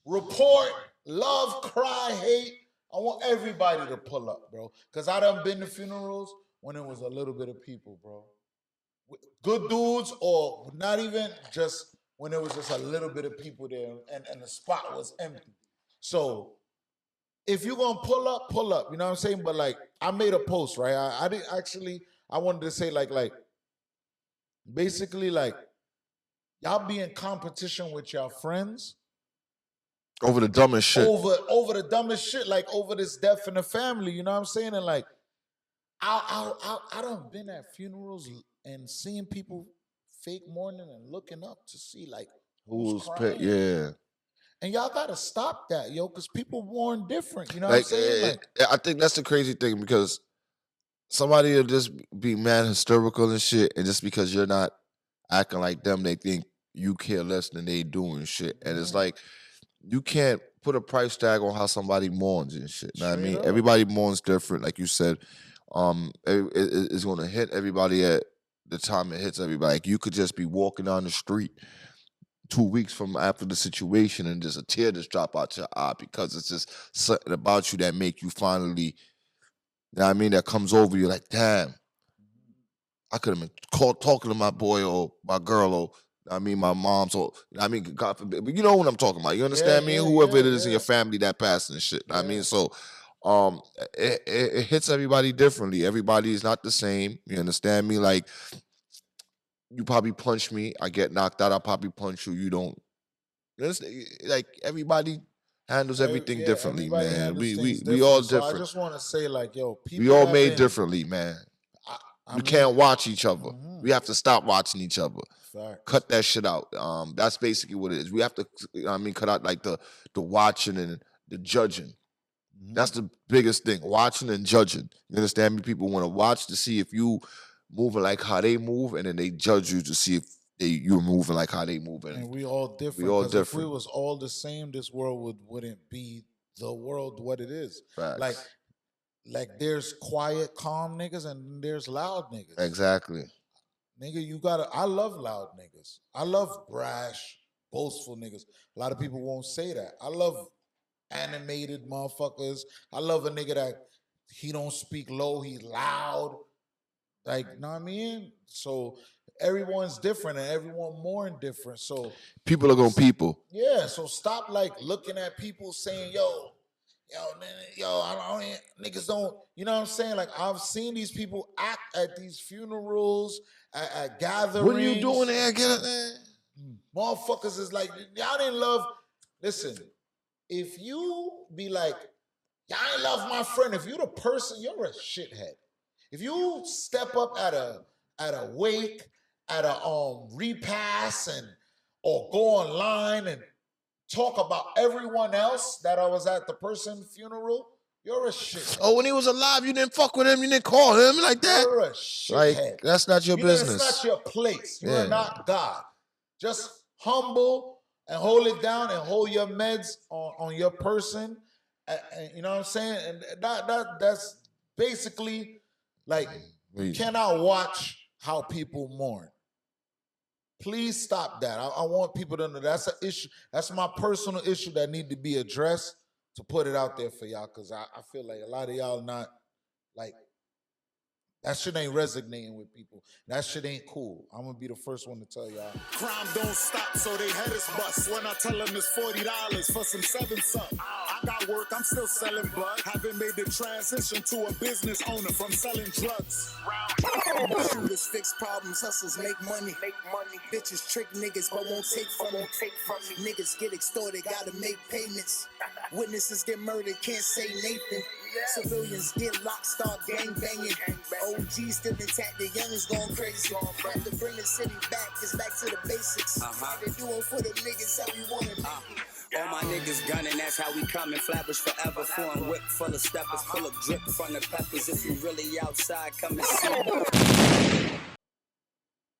report, love, cry, hate. I want everybody to pull up, bro. Because I done been to funerals when it was a little bit of people, bro. Good dudes, or not even, just when there was just a little bit of people there and the spot was empty. So if you're gonna pull up, pull up. You know what I'm saying? But like, I made a post, right? I didn't actually. I wanted to say like basically like y'all be in competition with your friends over the dumbest shit. Over the dumbest shit, like over this death in the family. You know what I'm saying? And like, I done been at funerals and seeing people fake mourning and looking up to see like who's crying. Yeah. And y'all gotta stop that, yo, because people mourn different. You know what I'm saying? I think that's the crazy thing, because somebody will just be mad hysterical and shit, and just because you're not acting like them, they think you care less than they doing shit. And it's like, you can't put a price tag on how somebody mourns and shit. You know what I mean? Up. Everybody mourns different, like you said. It's gonna hit everybody at the time it hits everybody. Like, you could just be walking down the street 2 weeks from after the situation and just a tear just drop out your eye, because it's just something about you that make you finally, you know what I mean, that comes over you like, damn, I could have been talking to my boy or my girl, or I mean my mom's, or I mean, God forbid, but you know what I'm talking about. You understand me? Whoever it is in your family that passed and shit. I mean, so it hits everybody differently. Everybody is not the same. You understand me? Like, you probably punch me, I get knocked out, I probably punch you, you don't. You understand? Like, everybody handles everything differently, man. We all different. So I just want to say, like, yo, people we all made differently, man. We can't watch each other. Mm-hmm. We have to stop watching each other. Facts. Cut that shit out. That's basically what it is. We have to, I mean, cut out like the watching and the judging. Mm-hmm. That's the biggest thing. Watching and judging. You understand me? People want to watch to see if you moving like how they move, and then they judge you to see if you're moving like how they move. And we all different. We all different. If we was all the same, this world wouldn't be the world what it is. Facts. Like there's quiet, calm niggas, and there's loud niggas. Exactly. nigga, you gotta. I love loud niggas. I love brash, boastful niggas. A lot of people won't say that. I love animated motherfuckers. I love a nigga that he don't speak low, he's loud. Like, know what I mean? So everyone's different and everyone mourn different. So People are gonna people. yeah, so stop like looking at people saying, niggas don't, you know what I'm saying? Like I've seen these people act at these funerals, at gatherings. What are you doing there? Get it, man. Motherfuckers is like, y'all didn't love, listen, if you be like, y'all ain't love my friend, if you the person, you're a shithead. If you step up at a wake, at a repast or go online and talk about everyone else that I was at the person's funeral, you're a shithead. Oh, when he was alive, you didn't fuck with him, you didn't call him like that. You're a shithead. Like, that's not your business. That's not your place. You're not God. Just humble and hold it down and hold your meds on your person. And you know what I'm saying? And that's basically like, you cannot watch how people mourn. Please stop that. I want people to know that's an issue. That's my personal issue that need to be addressed, to put it out there for y'all, because I feel like a lot of y'all not like, that shit ain't resonating with people. That shit ain't cool. I'm gonna be the first one to tell y'all. Crime don't stop, so they head is bust. When I tell them it's $40 for some 7-Up. I got work, I'm still selling bud. Haven't made the transition to a business owner from selling drugs. Shooters fix problems, hustles make money. Bitches trick niggas, but won't take from me. Niggas get extorted, gotta make payments. Witnesses get murdered, can't say Nathan. Civilians get locked, start gang banging. OGs still intact, the youngins going crazy. Have to bring the city back, it's back to the basics. They do it for the niggas how we want it. All my niggas gunning, that's how we coming. Flappers forever, foreign whip full of steppers, full of drip from the peppers. If you really outside, come and see.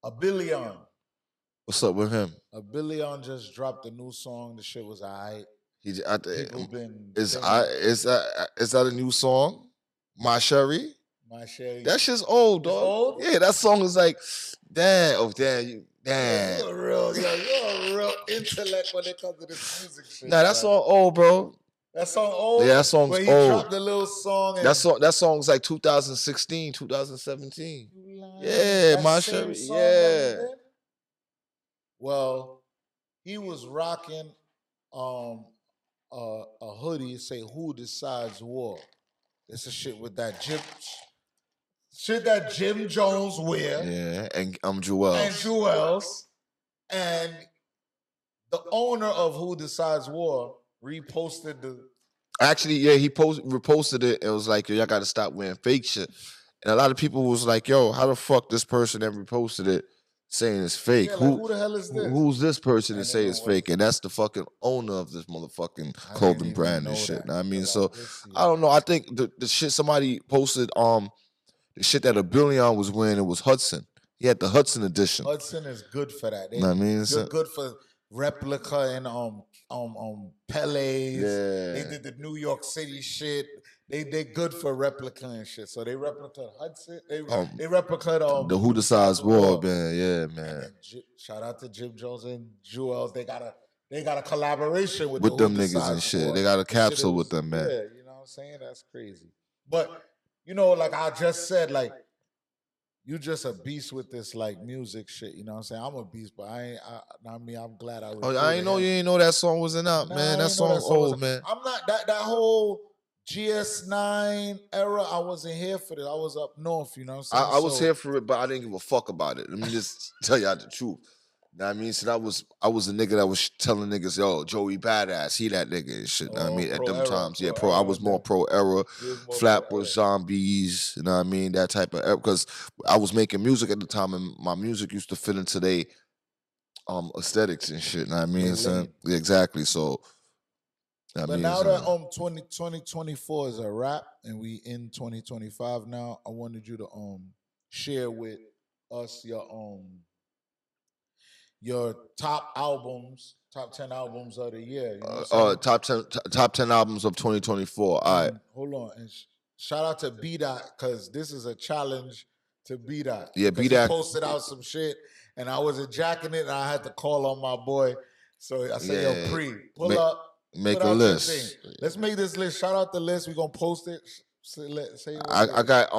Abyllion. What's up with him? Abyllion just dropped a new song. The shit was alright. Is that a new song? My Sherry? My Sherry. That shit's old, dog. Old? Yeah, that song is like, damn. You're a real intellect when it comes to this music shit. Nah, that song old, bro. That song old? Yeah, that song's old. He dropped a little song. And that song's like 2016, 2017. Yeah, My Sherry. Yeah. Well, he was rocking a hoodie say "Who Decides War." It's a shit with that Jim Jones wear. Yeah, and Jewels. And the owner of Who Decides War reposted the. Actually, yeah, he reposted it. It was like, yo, y'all got to stop wearing fake shit. And a lot of people was like, yo, how the fuck this person that reposted it saying it's fake? Yeah, who the hell is this? Who's this person to say it's fake? And that's the fucking owner of this motherfucking clothing brand and shit. I mean, so I don't know. I think the shit somebody posted, the shit that Abyllion was wearing, it was Hudson. He had the Hudson edition. Hudson is good for that. I mean, good for replica and Pele's. Yeah. They did the New York City shit. They good for replica and shit. So they replica Hudson. They replica the Who Decides War, man. Yeah, man. Shout out to Jim Jones and Jewels. They got a collaboration with them niggas and shit. War. They got a capsule with them, man. Yeah, you know what I'm saying? That's crazy. But you know, like I just said, like, you just a beast with this like music shit. You know what I'm saying? I'm a beast, but I'm glad I was. Oh, I ain't know you ain't know that song wasn't out, man. That song's old, man. I'm not that whole GS9 era. I wasn't here for it. I was up north. You know what I'm saying? I was here for it, but I didn't give a fuck about it. Let me just tell y'all the truth. Know what I mean? So I was a nigga that was telling niggas, yo, Joey badass, he that nigga and shit. Know what I mean? At them times. Yeah, I was more pro era, Flatbush Zombies, you know what I mean? That type of era. Because I was making music at the time and my music used to fit into their aesthetics and shit. Know what I mean? So, yeah, exactly. So but now that 2024 is a wrap and we in 2025 now, I wanted you to share with us your top albums, top 10 albums of the year. You know top 10 albums of 2024. All right. Hold on. And shout out to B-Dot, because this is a challenge to be that. Yeah, be that. He posted out some shit, and I wasn't jacking it, and I had to call on my boy. So I said, "Yo, Pree, pull up, make a list. Let's make this list. Shout out the list. We gonna post it. Say I got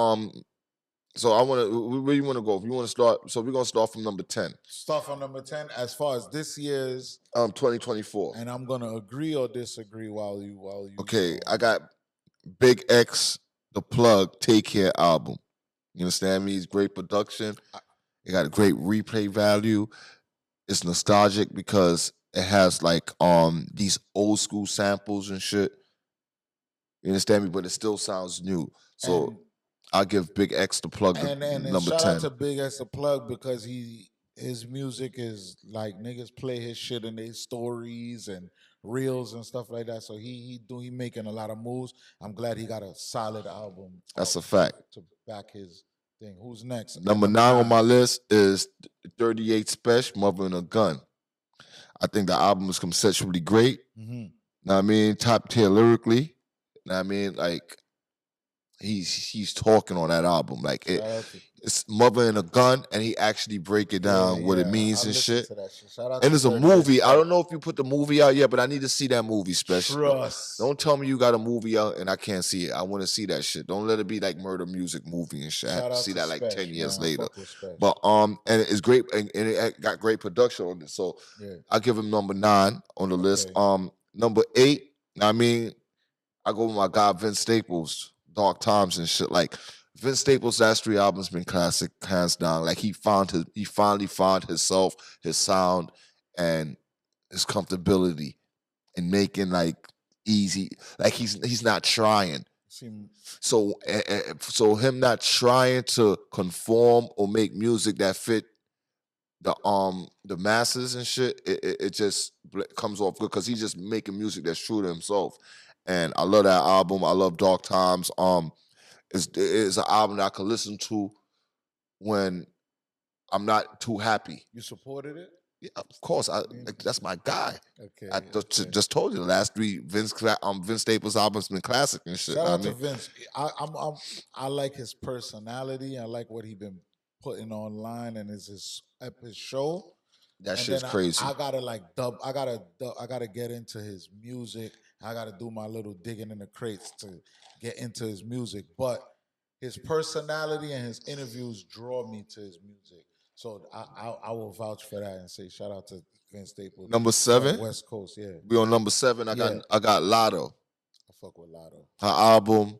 So I want to. Where you want to go? If you want to start, so we're gonna start from number 10. Start from number 10 as far as this year's 2024. And I'm gonna agree or disagree while you. Okay, I got Big X, The Plug, Take Care album. You understand me? It's great production. It got a great replay value. It's nostalgic because it has like these old school samples and shit. You understand me? But it still sounds new. So I'll give Big X The Plug and number shout 10. Out to Big X The Plug because his music is like niggas play his shit in their stories and reels and stuff like that. So he making a lot of moves. I'm glad he got a solid album. That's a fact. To back his thing. Who's next? Number 9 on my list is 38 Special, Mother and a Gun. I think the album is conceptually great. Mm-hmm. Know what I mean? Top tier lyrically. Know what I mean? Like he's talking on that album. Like it's Mother and a Gun, and he actually break it down what it means and shit. And it's a movie. I don't know if you put the movie out yet, but I need to see that movie special. Trust. Don't tell me you got a movie out and I can't see it. I want to see that shit. Don't let it be like Murder Music movie and shit. I have to see that like 10 years later. But and it's great and it got great production on it. So I give him number 9 on the list. Number 8, I mean, I go with my guy Vince Staples, Dark Times and shit. Like Vince Staples' last 3 albums been classic, hands down. Like he finally found himself, his sound, and his comfortability in making like easy. Like he's not trying. So him not trying to conform or make music that fit the masses and shit, it just comes off good because he's just making music that's true to himself. And I love that album. I love Dark Times. It's an album that I can listen to when I'm not too happy. You supported it? Yeah, of course. That's my guy. Okay. I just told you the last 3 Vince Staples albums been classic and shit. Shout out to Vince. I like his personality. I like what he been putting online and his show. That shit's crazy. I gotta get into his music. I gotta do my little digging in the crates to get into his music. But his personality and his interviews draw me to his music. So I will vouch for that and say shout out to Vince Staples. Number 7, West Coast, yeah. We on number 7. I got Lotto. I fuck with Lotto. Her album,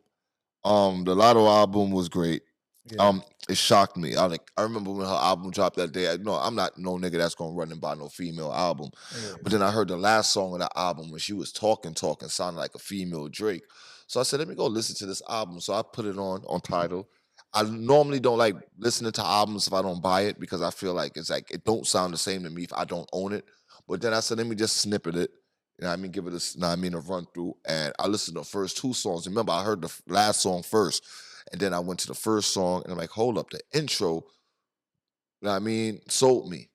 the Lotto album was great. Yeah. It shocked me. I remember when her album dropped that day. I'm not no nigga that's gonna run and buy no female album. Yeah. But then I heard the last song of the album when she was talking, sounded like a female Drake. So I said, let me go listen to this album. So I put it on Tidal. I normally don't like listening to albums if I don't buy it because I feel like it's like it don't sound the same to me if I don't own it. But then I said, let me just snippet it. You know what I mean? Give it a run through. And I listened to the first 2 songs. Remember, I heard the last song first. And then I went to the first song and I'm like, hold up, the intro, you know what I mean, sold me.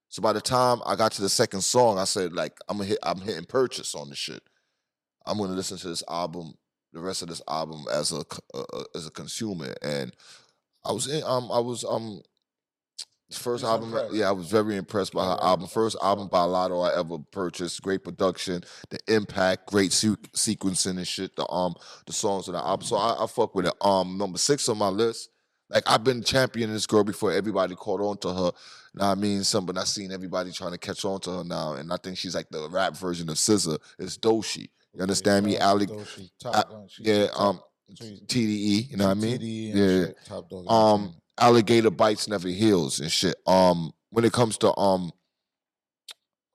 So by the time I got to the second song, I said, like, I'm hitting purchase on this shit. I'm gonna listen to this album, the rest of this album as a consumer. And I was first album, I was very impressed by her album. First album by Lotto I ever purchased. Great production, the impact, great sequencing and shit. The songs of the album. So I fuck with it. Number 6 on my list. Like I've been championing this girl before everybody caught on to her. Know what I mean? But I seen everybody trying to catch on to her now, and I think she's like the rap version of SZA. It's Doshi. You understand me? Doshi, TDE. You know what I mean? TDE yeah. Shit, top dog. Alligator bites never heals and shit. When it comes to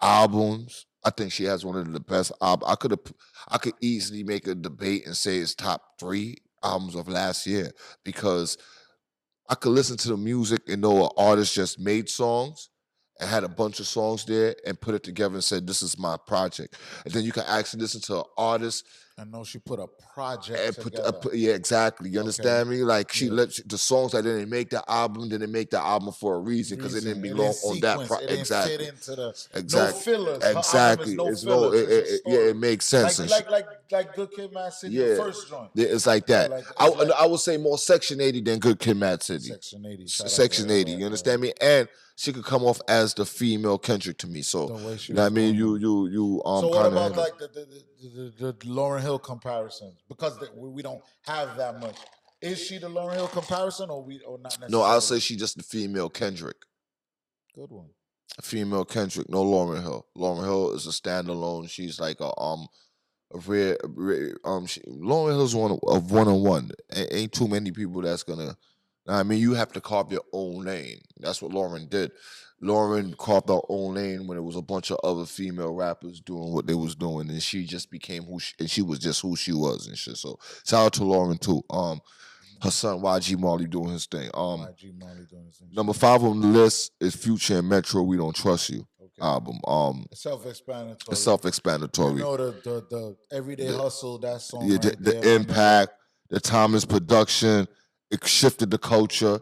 albums, I think she has one of the best albums. I could easily make a debate and say it's top 3 albums of last year because I could listen to the music and know an artist just made songs and had a bunch of songs there and put it together and said, this is my project. And then you can actually listen to an artist I know she put a project together. Yeah, exactly. You understand me? Like she let the songs that didn't make the album didn't make the album for a reason because it didn't belong on that. It didn't fit into the no exactly. fillers. Exactly. No it's fillers. it makes sense. Like Good Kid, Mad City, the first joint. It's like that. I would say more Section 80 than Good Kid, Mad City. Section 80. Section 80. You understand me? And she could come off as the female Kendrick to me. So you know what I mean? You So what about like the Lauryn Hill comparisons? Because we don't have that much. Is she the Lauryn Hill comparison or not necessarily? No, I'll say she's just the female Kendrick. Good one. Female Kendrick, no Lauryn Hill. Lauryn Hill is a standalone. She's like a rare Lauryn Hill's one-on-one. Ain't too many people that's gonna. I mean, you have to carve your own lane. That's what Lauryn did. Lauryn carved her own lane when it was a bunch of other female rappers doing what they was doing, and she just became and she was just who she was and shit. So shout out to Lauryn too. Her son YG Marley doing his thing. YG Marley doing his thing. Number 5 on the list is Future and Metro. We Don't Trust You album. It's self-explanatory. It's self-explanatory. You know the everyday hustle. That song. Yeah, right the impact, the timeless production. It shifted the culture.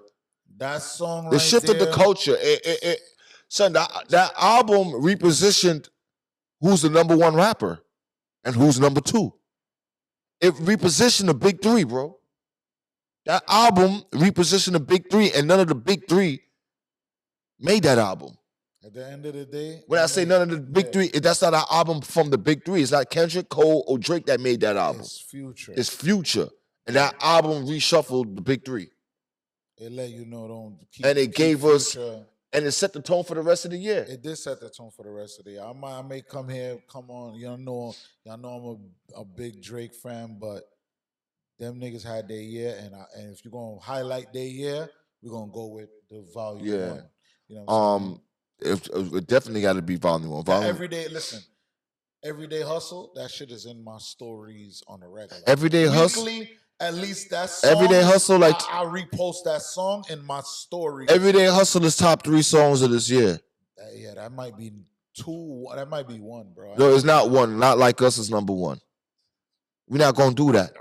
That song right It shifted there, the culture. Son, that album repositioned who's the number 1 rapper and who's number 2. It repositioned the big 3, bro. That album repositioned the big 3, and none of the big 3 made that album. At the end of the day, when I say none of the big 3, that's not an album from the big 3. It's not Kendrick, Cole, or Drake that made that album. It's Future. It's Future. And that album reshuffled the big 3. It let you know don't keep. And it gave us, Future. and it set the tone for the rest of the year. It did set the tone for the rest of the year. I may come on. Y'all know I'm a big Drake fan, but them niggas had their year, and if you're gonna highlight their year, we're gonna go with the volume 1. You know what I'm saying? It definitely got to be volume 1. Everyday hustle. That shit is in my stories on the regular. Everyday hustle. At least that song. Everyday hustle, like I repost that song in my story. Everyday hustle is top 3 songs of this year. Yeah, that might be 2. That might be 1, bro. No, it's not 1. Not Like Us is number 1. We're not gonna do that.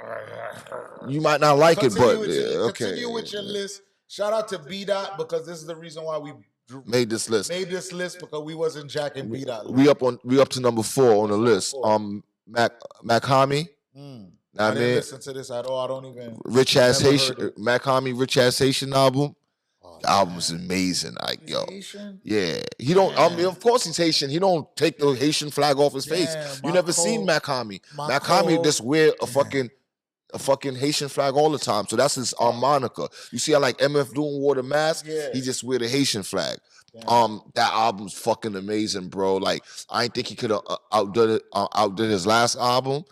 You might not like it, but okay. Continue with your list. Shout out to B-Dot because this is the reason why we made this list because we wasn't jacking B-Dot. We up to number 4 on the list. Mac-Hami. I didn't listen to this at all. I don't even. Rich Ass Haitian, Mac-Hami, Rich Ass Haitian album. The album is amazing. Like, yo, Haitian? Yeah, he don't. I mean, of course he's Haitian. He don't take the Haitian flag off his face. You never seen Mac-Hami. Mac-Hami just wear a fucking Haitian flag all the time. So that's his moniker. You see how like MF Doom wore the mask? He just wear the Haitian flag. That album's fucking amazing, bro. Like, I didn't think he could have outdid his last album.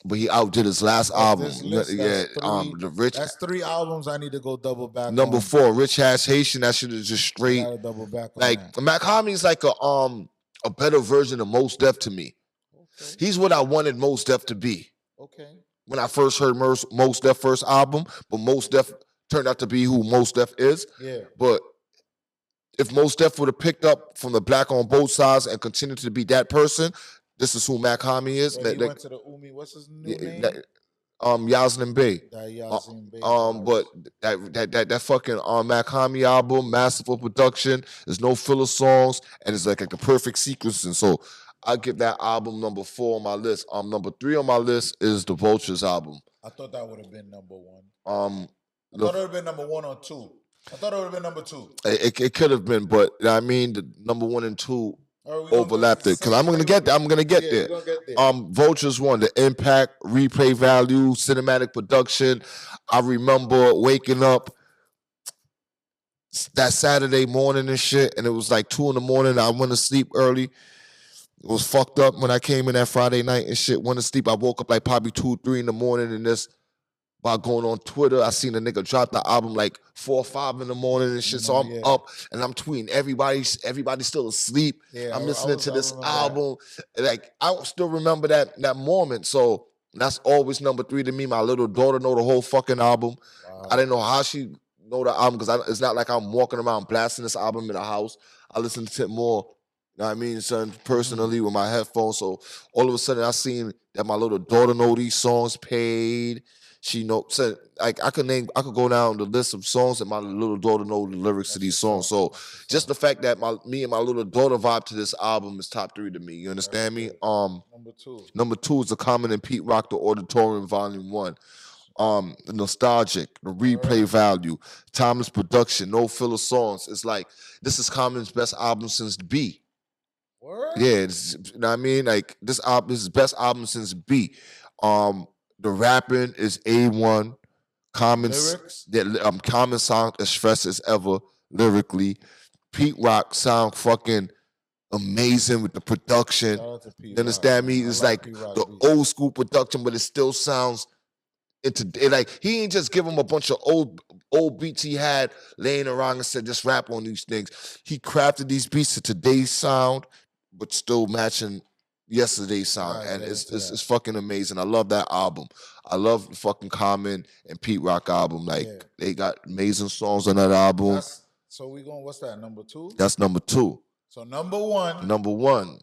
But he outdid his last album. The Rich. That's 3 albums I need to go double back. Number 4, Rich Ass Haitian. That shit is just straight. Double back on like Mac-Hami is like a better version of Mos Def to me. Okay. He's what I wanted Mos Def to be. Okay. When I first heard Mos Def first album, but Mos Def turned out to be who Mos Def is. Yeah. But if Mos Def would have picked up from the Black on Both Sides and continued to be that person. This is who Mac-Hami is. He went to the Umi. What's his new name? Yaslin Bey. But that fucking Mac-Hami album, masterful production. There's no filler songs, and it's like the perfect sequencing. So I give that album number 4 on my list. Number 3 on my list is the Vultures album. I thought that would have been number 1. I thought it would have been number 1 or 2. I thought it would have been number 2. It could have been, but I mean the number 1 and 2. Overlapped it because I'm gonna get there. Vultures 1, the impact, replay value, cinematic production. I remember waking up that Saturday morning and shit, and it was like 2 a.m. I went to sleep early. It was fucked up when I came in that Friday night and shit. Went to sleep. I woke up like probably 2, 3 in the morning, and this. By going on Twitter, I seen a nigga drop the album like 4 or 5 in the morning and shit. So I'm up and I'm tweeting. Everybody's still asleep. I'm listening to this album. Like I still remember that moment. So that's always number 3 to me. My little daughter know the whole fucking album. Wow. I didn't know how she know the album because it's not like I'm walking around blasting this album in the house. I listen to it more know what I mean, son, personally with my headphones. So all of a sudden I seen that my little daughter know these songs paid. She know, said like I could go down the list of songs that my little daughter know the lyrics to these songs. So just the fact that me and my little daughter vibe to this album is top 3 to me. You understand me? Number two is the Common and Pete Rock, the Auditorium Volume 1. The nostalgic, the replay value, timeless production, no filler songs. It's like this is Common's best album since B. Word? Yeah, you know what I mean? Like this album is his best album since B. The rapping is A1. Common sound as fresh as ever lyrically. Pete Rock sound fucking amazing with the production. You understand me? It's like the old school production, but it still sounds like he ain't just give him a bunch of old beats he had laying around and said just rap on these things. He crafted these beats to today's sound, but still matching yesterday's sound, and it's fucking amazing. I love that album. I love the fucking Common and Pete Rock album. Like they got amazing songs on that album. So we going, what's that, number 2? That's number 2. So number 1. Number 1.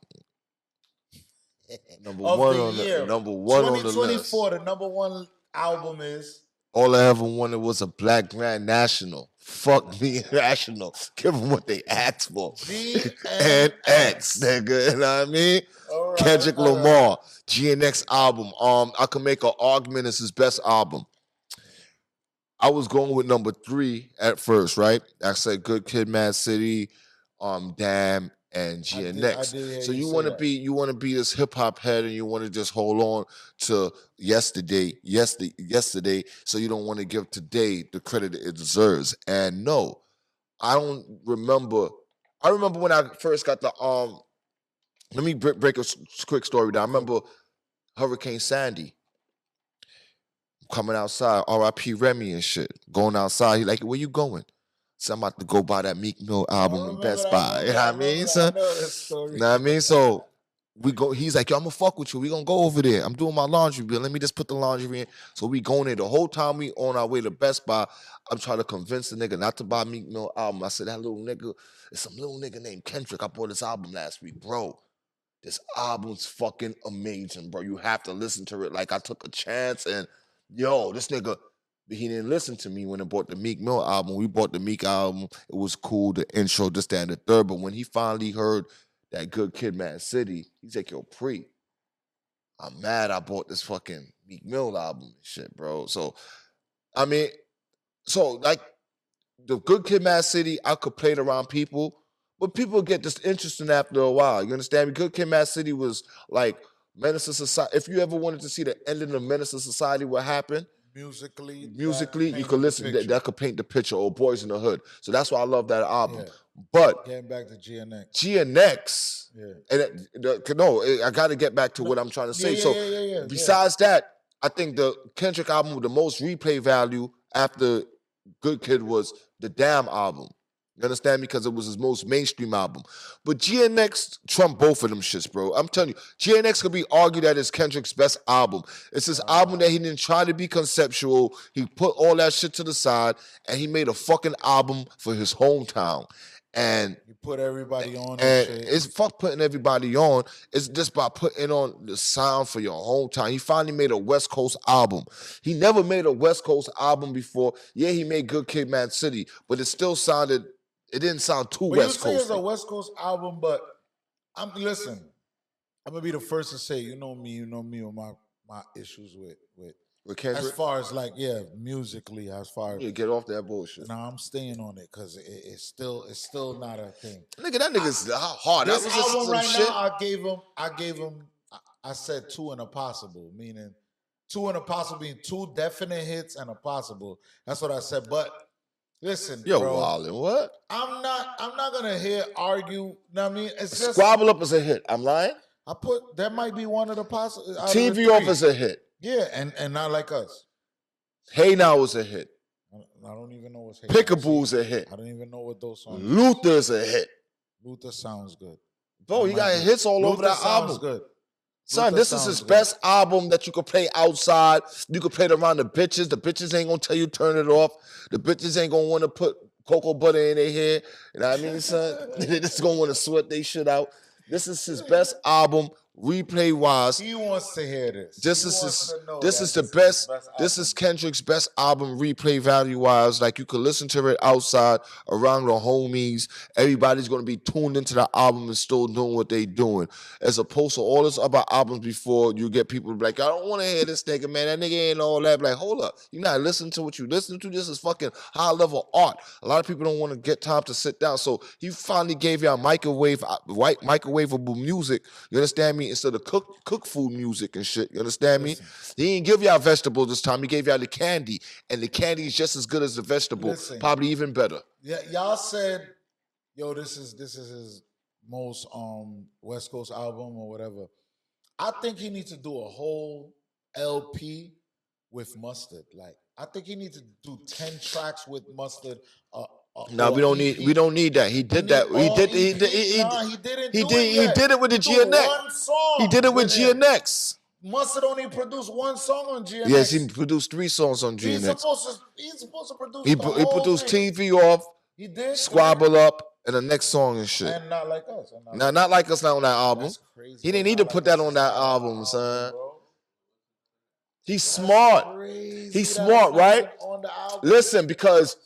Number of 1 the on year. the number 1 on the list. 2024, the number 1 album is All I Ever Wanted Was a Black Grand National. Fuck me, National. Give them what they asked for. GNX, nigga. You know what I mean? Right, Kendrick Lamar, GNX album. I can make an argument it's his best album. I was going with number 3 at first, right? I said Good Kid, Mad City, Damn, and GNX. So you want to be this hip hop head, and you want to just hold on to yesterday. So you don't want to give today the credit it deserves. And no, I don't remember. I remember when I first got the Let me break a quick story down. I remember Hurricane Sandy coming outside, R.I.P. Remy and shit, going outside. He like, where you going? So I'm about to go buy that Meek Mill album in Best Buy. You know what I mean, son? You know what I mean? So we go, he's like, yo, I'm gonna fuck with you. We gonna go over there. I'm doing my laundry bill. Let me just put the laundry in. So we going there. The whole time we on our way to Best Buy, I'm trying to convince the nigga not to buy Meek Mill album. I said, that little nigga, it's some little nigga named Kendrick. I bought this album last week, bro. This album's fucking amazing, bro. You have to listen to it. Like I took a chance and yo, this nigga, he didn't listen to me when I bought the Meek Mill album. We bought the Meek album. It was cool, the intro, this, that, and the third. But when he finally heard that Good Kid, Mad City, he's like, yo, Pree, I'm mad I bought this fucking Meek Mill album and shit, bro. So, I mean, like, the Good Kid, Mad City, I could play it around people, but people get disinterested after a while. You understand me? Good Kid, Mad City was like Menace to Society. If you ever wanted to see the ending of Menace to Society, what happened? Musically, you could listen. That could paint the picture. Or Boys in the Hood. So that's why I love that album. Yeah. But getting back to GNX. And I got to get back to what I'm trying to say. Besides that, I think the Kendrick album with the most replay value after Good Kid was the Damn album. You understand me? Because it was his most mainstream album. But GNX trumped both of them shits, bro. I'm telling you, GNX could be argued that it's Kendrick's best album. It's his album that he didn't try to be conceptual. He put all that shit to the side, and he made a fucking album for his hometown. And you put everybody on. And it's fuck putting everybody on. It's just by putting on the sound for your hometown. He finally made a West Coast album. He never made a West Coast album before. Yeah, he made Good Kid, Mad City, but it still sounded... It didn't sound too West Coast. It's a West Coast album, but listen, I'm gonna be the first to say, you know me with my issues with Kendrick. As far as like, musically, as far as get off that bullshit. Nah, I'm staying on it because it's still not a thing. Nigga, that nigga's hard. This album right now, I gave him. I said 2 and a possible, meaning 2 and a possible being 2 definite hits and a possible. That's what I said, but. Listen, yo, bro, Wildin', what? I'm not gonna argue. You know what I mean? It's just Squabble Up is a hit. I'm lying. That might be one of the possible. TV Off is a hit. Yeah, and not like us. Hey Now is a hit. I don't even know what's Hey Pickaboo's a hit. I don't even know what those songs. Luther's a hit. Luther sounds good. Bro, he got hits all over that album. Good. Son, this is his best album that you could play outside. You could play it around the bitches. The bitches ain't gonna tell you turn it off. The bitches ain't gonna want to put cocoa butter in their hair. You know what I mean, son? They just gonna want to sweat their shit out. This is his best album, replay wise. He wants to hear this. This is the best. This is Kendrick's best album, replay value wise. Like you could listen to it outside, around the homies. Everybody's gonna be tuned into the album and still doing what they doing. As opposed to all this other albums before, you get people like, I don't want to hear this nigga, man. That nigga ain't all that. Like, hold up, you're not listening to what you listen to. This is fucking high level art. A lot of people don't want to get time to sit down. So he finally gave y'all microwavable music. You understand me? Instead of cook food music and shit. You understand me? He didn't give y'all vegetables this time. He gave y'all the candy, and the candy is just as good as the vegetable, probably even better. Yeah, y'all said, yo, this is his most West Coast album or whatever. I think he needs to do a whole LP with Mustard. Like, I think he needs to do 10 tracks with Mustard. No, we don't need that. He did that. He did it with the GNX. He did it with GNX. Mustard only produced one song on GNX. Yes, he produced 3 songs on GNX. He's supposed to produce. He produced TV Off. He did. Squabble Up and the next song and shit. And Not Like Us. Not Like Us not on that album. He didn't need to put that on that album, son. He's smart. He's smart, right? Listen, because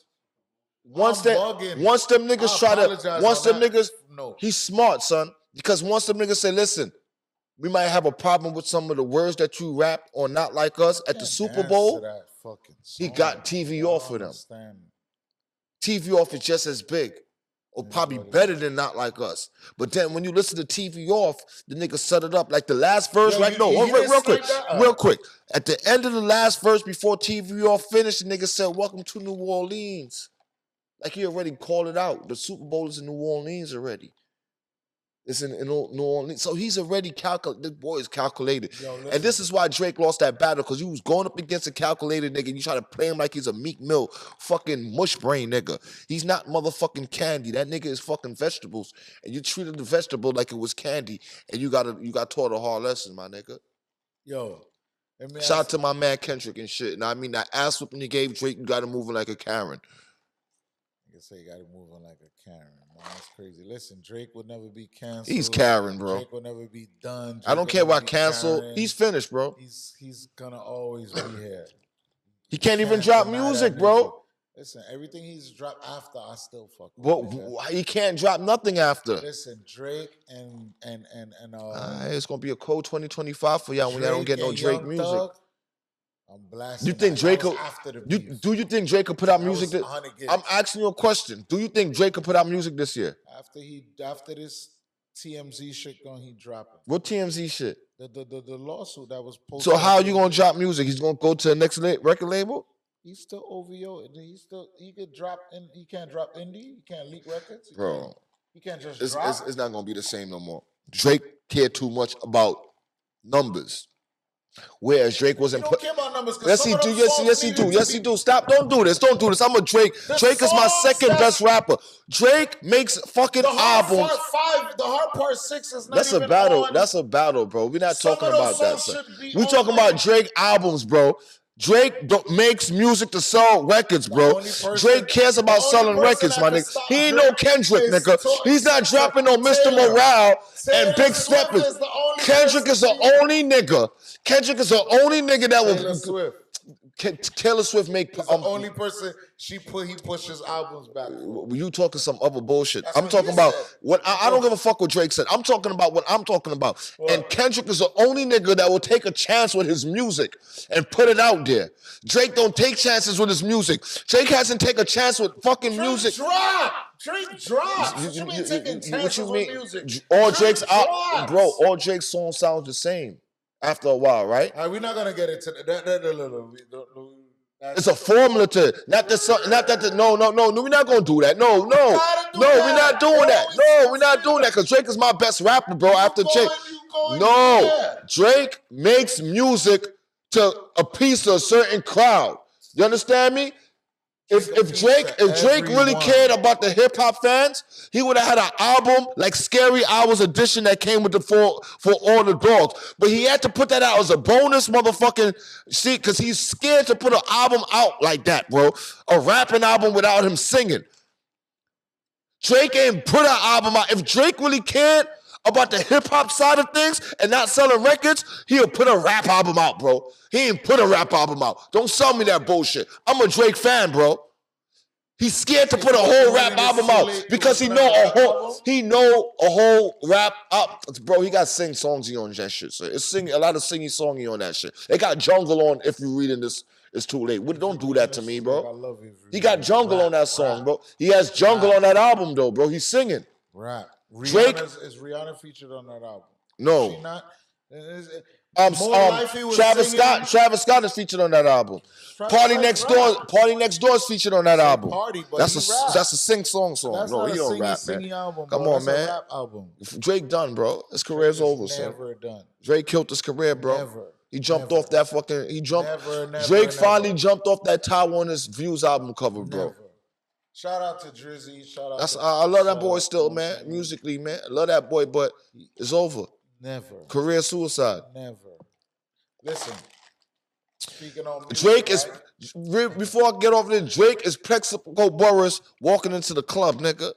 once them niggas try to, he's smart, son. Because once them niggas say, listen, we might have a problem with some of the words that you rap or Not Like Us at the Super Bowl. He got TV Off for them. TV Off is just as big, or probably better than Not Like Us. But then when you listen to TV Off, the nigga set it up like the last verse, real quick. At the end of the last verse before TV Off finished, the nigga said, "Welcome to New Orleans." Like he already called it out. The Super Bowl is in New Orleans already. It's in New Orleans. So he's already calculated. This boy is calculated. And this is why Drake lost that battle, because he was going up against a calculated nigga and you try to play him like he's a Meek Mill fucking mush brain nigga. He's not motherfucking candy. That nigga is fucking vegetables. And you treated the vegetable like it was candy. And you got taught a hard lesson, my nigga. Yo. Shout out to my man Kendrick and shit. Now, I mean, that ass whooping he gave Drake, you got to move like a Karen. Say you got to move on like a Karen, man. That's crazy. Listen, Drake will never be canceled. He's Karen, bro. Drake will never be done. I don't care about cancel. He's finished, bro. He's gonna always be here. He can't even drop music, bro. Listen, everything he's dropped after, I still fuck with. Well, he can't drop nothing after. Listen, Drake and it's gonna be a cold 2025 for y'all when y'all don't get no Drake music. Thug, I'm blasting. You think Drake will? Do you think Drake could put out music? I'm asking you a question. Do you think Drake could put out music this year? After this TMZ shit he dropping. What TMZ shit? The lawsuit that was posted. So how are you gonna drop music? He's gonna go to the next record label? He's still OVO. He could drop in. He can't drop indie. He can't leak records. Bro, he can't just drop. It's not gonna be the same no more. Drake cared too much about numbers. Whereas Drake wasn't. Don't care about numbers. Yes, he do. Yes, he do. Stop! Don't do this. I'm a Drake. Drake is my second best rapper. Drake makes fucking albums. The Hard Part 6 is not. That's a battle. That's a battle, bro. We're not talking about that. We're talking about Drake albums, bro. Drake makes music to sell records, bro. Drake cares about selling records, my nigga. He ain't no Kendrick, nigga. He's not dropping no Mr. Morale and Big Steppers. Kendrick is the only nigga. Kendrick is the only nigga that will. Taylor Swift make the only person he pushes albums back. You talking some other bullshit? I'm talking about what I don't give a fuck what Drake said. I'm talking about what I'm talking about. What? And Kendrick is the only nigga that will take a chance with his music and put it out there. Drake don't take chances with his music. Drake hasn't taken a chance with fucking music. Drake drops. What you mean taking chances with music? All Drake's bro. All Drake's songs sound the same. After a while, right? We're not gonna get into that. It's a formula to no. We're not gonna do that. No, we're not doing that. No, we're not doing that because Drake is my best rapper, bro. After Drake, Drake makes music to appease to a certain crowd. You understand me? If Drake really cared about the hip hop fans, he would have had an album like Scary Hours Edition that came with for all the dogs. But he had to put that out as a bonus motherfucking shit because he's scared to put an album out like that, bro. A rapping album without him singing. Drake ain't put an album out. If Drake really cared about the hip hop side of things and not selling records, he'll put a rap album out, bro. He ain't put a rap album out. Don't sell me that bullshit. I'm a Drake fan, bro. He's scared to put a whole rap album out because he know a whole rap up, bro. He got sing songs on that shit. So it's a lot of singy songy on that shit. They got jungle on. If you're reading this, it's too late. Don't do that to me, bro. He got jungle on that song, bro. He has jungle on that album, though, bro. He's singing. Rap. Drake is Rihanna featured on that album? No. Is she not? Travis Scott is featured on that album. Party Next Door is featured on that album. That's a sing song. No, he don't rap, man. Album, Come on, man. Rap album. Drake done, bro. His career's over, son. Never done. Drake killed his career, bro. Never. He jumped off that fucking. Drake finally jumped off that Taiwanese Views album cover, bro. Never. Shout out to Drizzy. I love that boy still, man. Musically, man. I love that boy, but it's over. Never. Career suicide. Never. Listen. Speaking on music, Drake is, before I get off there, Drake is Plexico Boris walking into the club, nigga.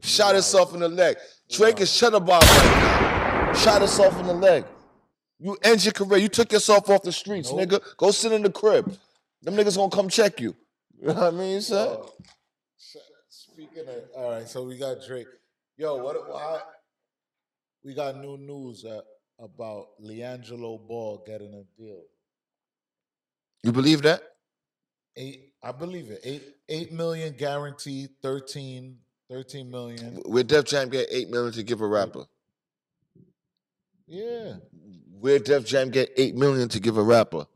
Shot himself in the leg. Drake is Cheddar Bob right now. Shot himself in the leg. You end your career. You took yourself off the streets, nigga. Go sit in the crib. Them niggas gonna come check you. You know what I mean, son? Speaking of, all right, so we got Drake. Yo, we got new news about LiAngelo Ball getting a deal. You believe that? I believe it. 8 million guaranteed, 13 million. Where Def Jam get 8 million to give a rapper? Yeah. Where Def Jam get 8 million to give a rapper?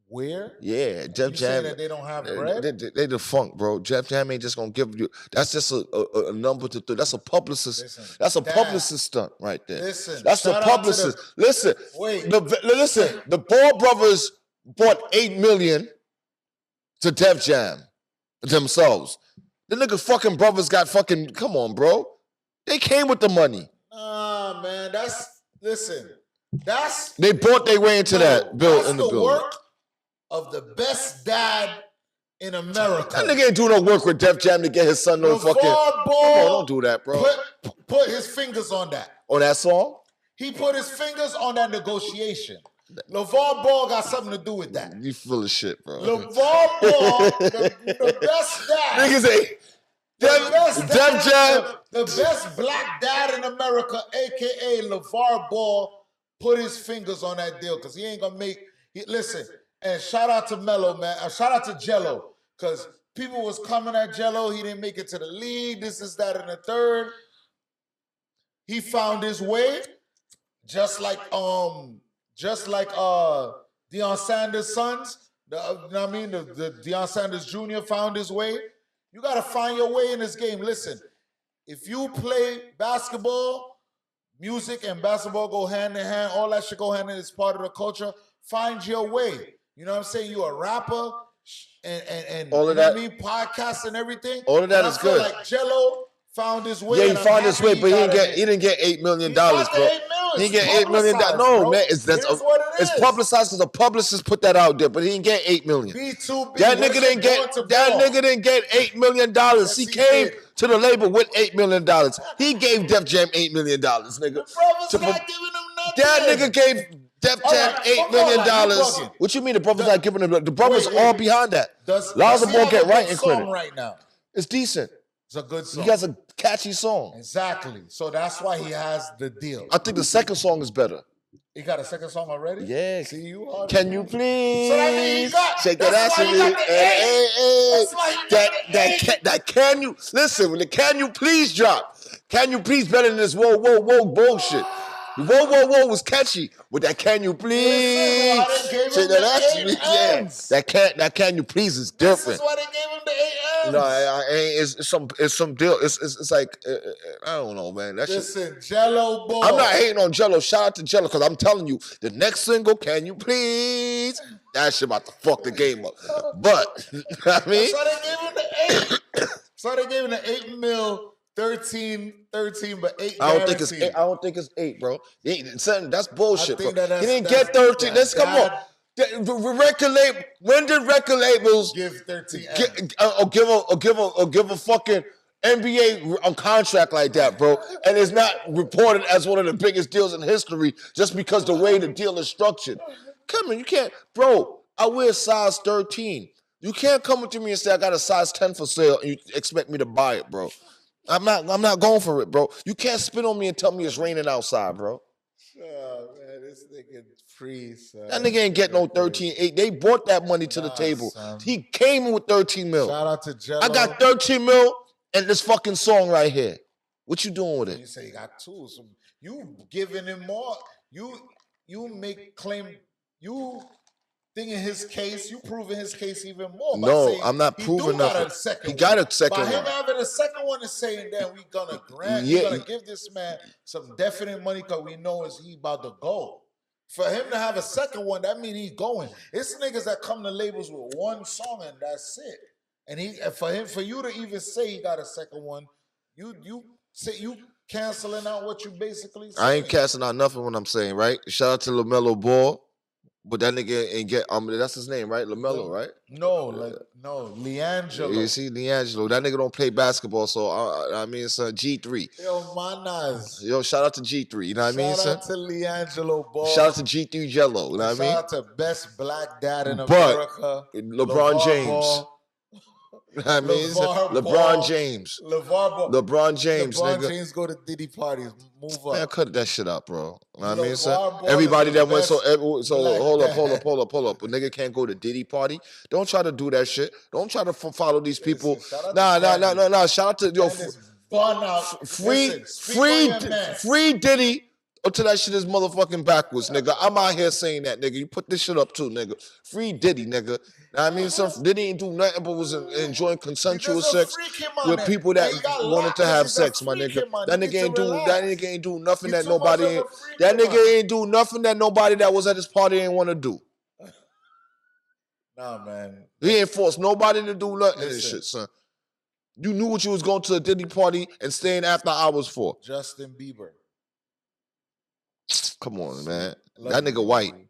Where? Yeah, Def Jam. Saying that they don't have bread? They defunct, bro. Def Jam ain't just gonna give you. That's just a number to do. That's a publicist. Listen, that's a publicist stunt right there. Listen, that's the publicist. Listen, wait. Listen. The Ball brothers bought 8 million to Def Jam themselves. The nigga fucking brothers got fucking. Come on, bro. They came with the money. Nah, man. They bought their way into that bill in the building. Work of the best dad in America. That nigga ain't doing no work with Def Jam to get his son no fucking. Don't do that, bro. Put his fingers on that. On that song? He put his fingers on that negotiation. LeVar Ball got something to do with that. You full of shit, bro. LeVar Ball, the best dad. Niggas ain't. Def Jam. The best black dad in America, a.k.a. LeVar Ball, put his fingers on that deal because he ain't going to make. Listen, and shout out to Mello, man. Shout out to Jello because people was coming at Jello. He didn't make it to the league. This is that and the third. He found his way, just like Deion Sanders' sons. You know what I mean? The Deion Sanders Jr. found his way. You got to find your way in this game. Listen, if you play basketball, music and basketball go hand in hand. All that shit go hand in hand. It's part of the culture. Find your way. You know what I'm saying? You a rapper and all of that. I mean, podcasts and everything. All of that is good. Like Jello found his way. Yeah, he found his way, but he didn't get $8 million, bro. He didn't get $8 million. No, bro. Man, it's publicized because the publicist put that out there, but he didn't get $8 million. That nigga didn't get $8 million. Yes, he came to the label with $8 million. He gave Def Jam $8 million, nigga. The brothers not giving him nothing. That nigga gave Def Jam $8 million. What you mean the brothers not giving him? The brothers all behind that. LiAngelo Ball get writing credit. Right now, it's decent. It's a good song. He has a catchy song. Exactly. So that's why he has the deal. I think the second song is better. He got a second song already? Yeah. See, you are. Can you please? So that means he got. Shake that ass for me. That can you listen? When the can you please drop? Can you please better than this? Whoa, whoa, whoa, bullshit. Whoa, whoa, whoa was catchy. With that can you please? Shake that ass for me. Yeah. That can you please is different. This is why they gave him the 8 M's. No, it's some deal. It's like I don't know, man. That Listen, Jello Ball. I'm not hating on Jello. Shout out to Jello because I'm telling you, the next single, Can You Please? That shit about to fuck the game up. But I mean, so they gave him the 8. So they gave him the 8 mil. 13, but 8. I don't think it's 8. I don't think it's 8, bro. That's bullshit, bro. That he didn't get 13. Let's come on. When did record labels give 13? Give a fucking NBA a contract like that, bro, and it's not reported as one of the biggest deals in history just because the way the deal is structured. Come on, you can't, bro. I wear size 13. You can't come up to me and say I got a size 10 for sale and you expect me to buy it, bro. I'm not going for it, bro. You can't spit on me and tell me it's raining outside, bro. Oh, man, this nigga free, son. That nigga ain't get no 13.8. They brought that money to the table. Son. He came in with 13 mil. Shout out to Jello. I got 13 mil and this fucking song right here. What you doing with it? You say you got 2. So you giving him more. You make claim. You thinking his case. You proving his case even more. No, I'm not proving nothing. He got a second one. By him having a second one is saying that we gonna grant. We gonna give this man some definite money because we know he about to go. For him to have a second one, that means he's going. It's niggas that come to labels with one song and that's it. And for you to even say he got a second one, you say you canceling out what you basically saying. I ain't canceling out nothing when I'm saying, right? Shout out to LaMelo Ball, but that nigga ain't get that's his name, right? LaMelo, right? No, LiAngelo. You see, LiAngelo. That nigga don't play basketball, so I mean, it's G3. Yo, manas. Yo, shout out to G3. You know what I mean, son? Shout out to LiAngelo Ball. Shout out to G3 Jello. You know what I mean? Shout out to best black dad in America. LeBron James. Ball. I mean, LeBron James. LeBron James, nigga. James go to Diddy parties. Move up. Man, cut that shit up, bro. You know what I mean, son? Everybody that went so hold up. A nigga can't go to Diddy party. Don't try to do that shit. Don't try to follow these people. Nah. Shout out to free Diddy. Until that shit is motherfucking backwards, nigga. I'm out here saying that, nigga. You put this shit up too, nigga. Free Diddy, nigga. I mean, Diddy ain't do nothing but was enjoying consensual sex with people that wanted to have sex, my nigga. That nigga ain't do nothing that nobody. That nigga ain't do nothing that nobody that was at his party ain't want to do. Nah, man. He ain't forced nobody to do nothing of this shit, son. You knew what you was going to a Diddy party and staying after hours for. Justin Bieber. Come on, man. That nigga white. You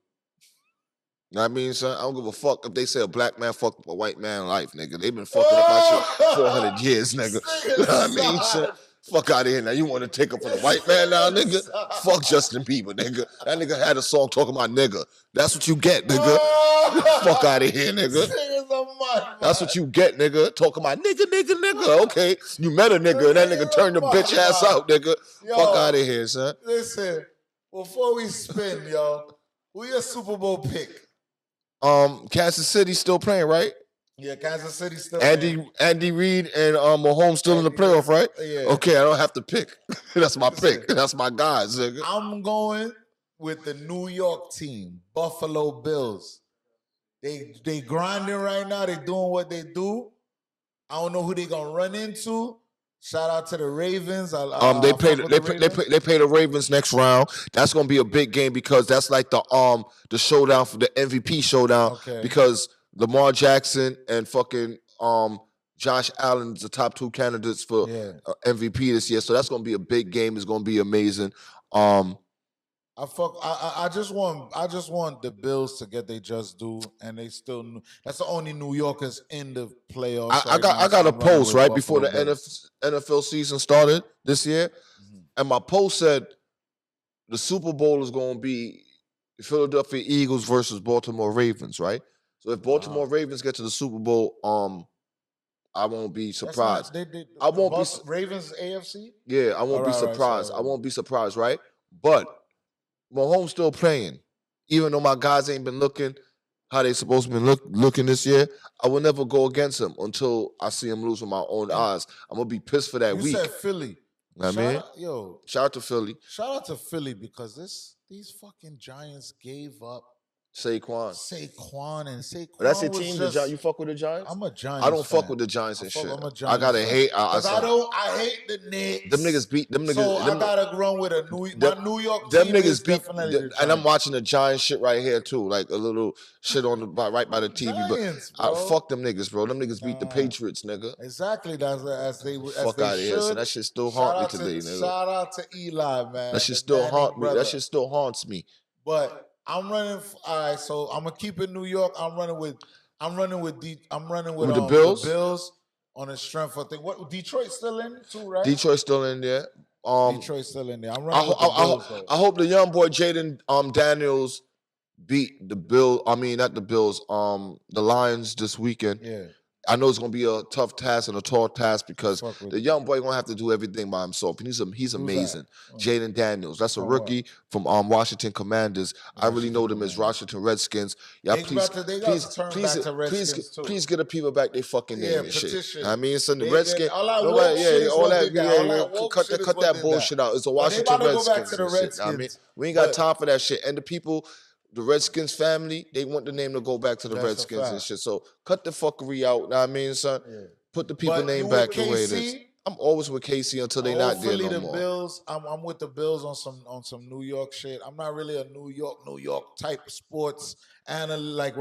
know what I mean, son? I don't give a fuck if they say a black man fucked up a white man life, nigga. They been fucking up my shit 400 years, nigga. You know what I mean, son? Fuck out of here now. You want to take up for the white man now, nigga? Fuck Justin Bieber, nigga. That nigga had a song talking about nigga. That's what you get, nigga. Fuck out of here, nigga. That's what you get, nigga. Talking about nigga. Okay. You met a nigga and that nigga turned the bitch ass out, nigga. Fuck out of here, son. Listen. Before we spin, yo, who your Super Bowl pick? Kansas City still playing, right? Yeah, Kansas City still playing. Andy Reid and Mahomes still in the playoff, right? Yeah. Okay, I don't have to pick. That's my pick. That's my guys, nigga. I'm going with the New York team, Buffalo Bills. They grinding right now. They doing what they do. I don't know who they gonna run into. Shout out to the Ravens. They play the Ravens next round. That's gonna be a big game because that's like the showdown for the MVP showdown. Okay. Because Lamar Jackson and fucking Josh Allen is the top 2 candidates for MVP this year. So that's gonna be a big game. It's gonna be amazing. I just want the Bills to get their just due, and they still. That's the only New Yorkers in the playoffs. I got a post right before the NFL season started this year, and my post said the Super Bowl is going to be Philadelphia Eagles versus Baltimore Ravens, right? So if Baltimore Ravens get to the Super Bowl, I won't be surprised. I won't be Ravens AFC. Yeah, I won't be surprised. I won't be surprised, right? But Mahomes still playing. Even though my guys ain't been looking how they supposed to be looking this year, I will never go against him until I see him lose with my own eyes. I'm going to be pissed for that week. You said Philly. You know what I mean? Shout out to Philly. Shout out to Philly because these fucking Giants gave up Saquon. That's your team. You fuck with the Giants? I'm a Giants. I don't fuck with the Giants and shit. I'm a Giants I gotta fan. hate. I hate the Knicks. Them niggas beat them niggas. So I gotta run with my New York team. Them niggas beat. And I'm watching the Giants shit right here too, like a little shit on right by the TV. Giants, but I fuck them niggas, bro. Them niggas beat the Patriots, nigga. Exactly. That's as they fuck out of here. So that shit still haunt me today, nigga. Shout out to Eli, man. That shit still haunt me. That shit still haunts me. But I'm running. All right, so I'm gonna keep it New York. I'm running with the Bills. The Bills. on the strength of thing. What Detroit still in too, right? Detroit still in there. Detroit still in there. I'm running with the Bills though. I hope the young boy Jaden Daniels beat the Bill. I mean, not the Bills. The Lions this weekend. Yeah. I know it's gonna be a tough task and a tall task because the young boy gonna have to do everything by himself. And he's amazing. Jaden Daniels. That's a rookie from Washington Commanders. I really know them as Washington Redskins. Yeah, please get the people back they fucking name and shit. I mean, it's in the Redskins. Cut that bullshit out. It's a Washington Redskins. I mean, we ain't got time for that shit. And the people. The Redskins family, they want the name to go back to the Redskins and shit. So cut the fuckery out, know what I mean, son? Yeah. Put the people name back the way it is. I'm always with KC until they not there no the more. Bills, I'm with the Bills on some New York shit. I'm not really a New York type of sports analyst.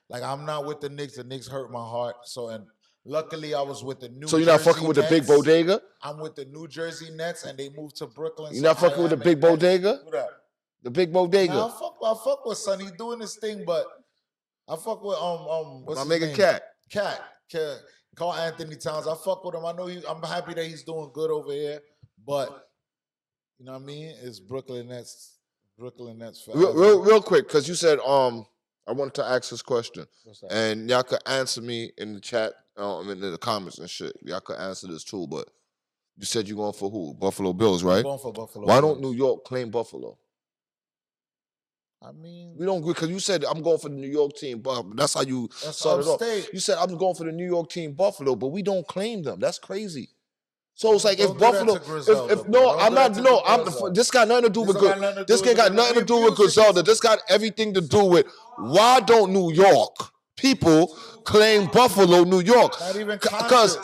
Like I'm not with the Knicks. The Knicks hurt my heart. So and luckily I was with the New Jersey So you're not fucking with the big bodega? I'm with the New Jersey Nets and they moved to Brooklyn. You're not fucking with the big bodega? Who that? The big bodega. Nah, I fuck with Sonny doing this thing, but I fuck with what's my his nigga name? Cat. Call Anthony Towns. I fuck with him. I know I'm happy that he's doing good over here, but you know what I mean? It's Brooklyn Nets. Real quick, because you said I wanted to ask this question, and y'all could answer me in the chat, in the comments and shit. Y'all could answer this too, but you said you're going for who? Buffalo Bills, right? I'm going for Buffalo. Why don't New York claim Buffalo? I mean, we don't agree because you said I'm going for the New York team, but that's how you started off. You said I'm going for the New York team, Buffalo, but we don't claim them. That's crazy. So it's like if Buffalo, this got nothing to do with Griselda. This got nothing to do with Griselda. This got everything to do with why don't New York people claim Buffalo, New York? Not even Because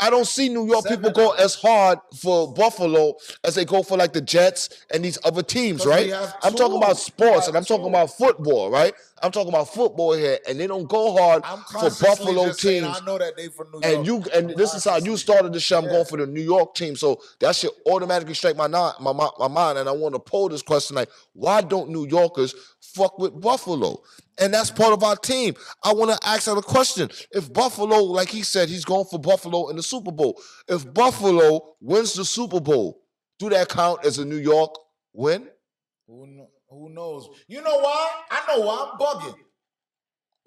I don't see New York people go as hard for Buffalo as they go for like the Jets and these other teams, right? I'm talking about sports and I'm talking about football, right? I'm talking about football here, and they don't go hard for Buffalo teams. I know that they from New York. And this is how you started the show. I'm going for the New York team, so that should automatically strike my mind. And I want to pose this question: like, why don't New Yorkers fuck with Buffalo? And that's part of our team. I want to ask her a question. If Buffalo, like he said, he's going for Buffalo in the Super Bowl. If Buffalo wins the Super Bowl, do that count as a New York win? Who knows? You know why? I know why I'm bugging.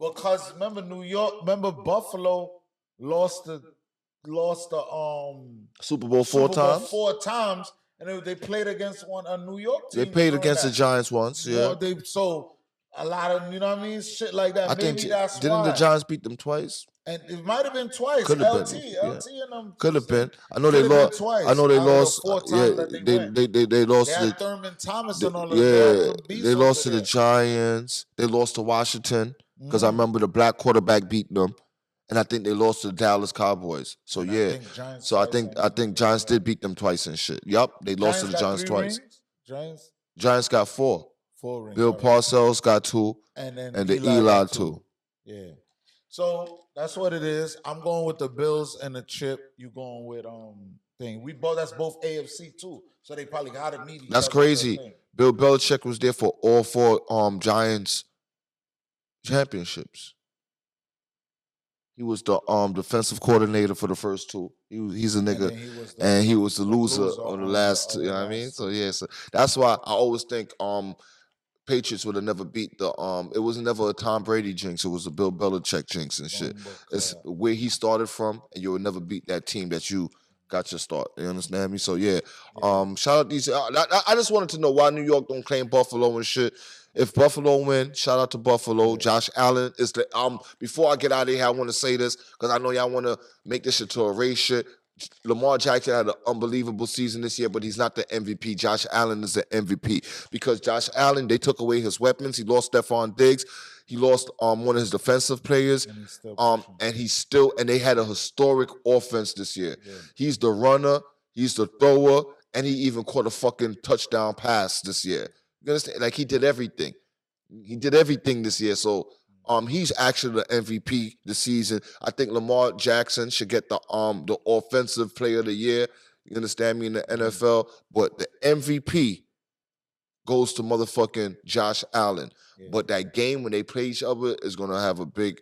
Because remember Buffalo lost the Super Bowl four times, and they played against a New York team. They played against the Giants once, yeah. So a lot of, you know what I mean, shit like that. Maybe that's didn't why. The Giants beat them twice? And it might have been twice. Could have been. LT and them. Could have been. I know they lost. I know they lost. They lost. They had Thurman Thomas and all of that. Yeah, they lost to the Giants. They lost to Washington because I remember the black quarterback beating them, and I think they lost to the Dallas Cowboys. So I think Giants did beat them twice and shit. Yup, they lost to the Giants twice. Giants got 4. 4 rings. Bill Parcells got 2, and the Eli 2. Yeah. So that's what it is. I'm going with the Bills and the chip. You going with thing. That's both AFC too. So they probably got to meet each other. That's crazy. Bill Belichick was there for all 4 Giants championships. He was the defensive coordinator for the first 2. He's a nigga, and he was the loser on the last 2. You know what I mean? So yeah, so that's why I always think Patriots would have never beat the it was never a Tom Brady jinx. It was a Bill Belichick jinx and shit. It's where he started from, and you would never beat that team that you got your start. You understand me? So yeah. Shout out these. I just wanted to know why New York don't claim Buffalo and shit. If Buffalo win, shout out to Buffalo. Josh Allen is the before I get out of here, I want to say this because I know y'all want to make this into a race shit. Lamar Jackson had an unbelievable season this year, but he's not the MVP. Josh Allen is the MVP because Josh Allen, they took away his weapons. He lost Stephon Diggs. He lost one of his defensive players. And they had a historic offense this year. Yeah. He's the runner, he's the thrower, and he even caught a fucking touchdown pass this year. You understand? Like he did everything. He did everything this year. So he's actually the MVP this season. I think Lamar Jackson should get the offensive player of the year. You understand me, in the NFL? But the MVP goes to motherfucking Josh Allen. Yeah. But that game when they play each other is gonna have a big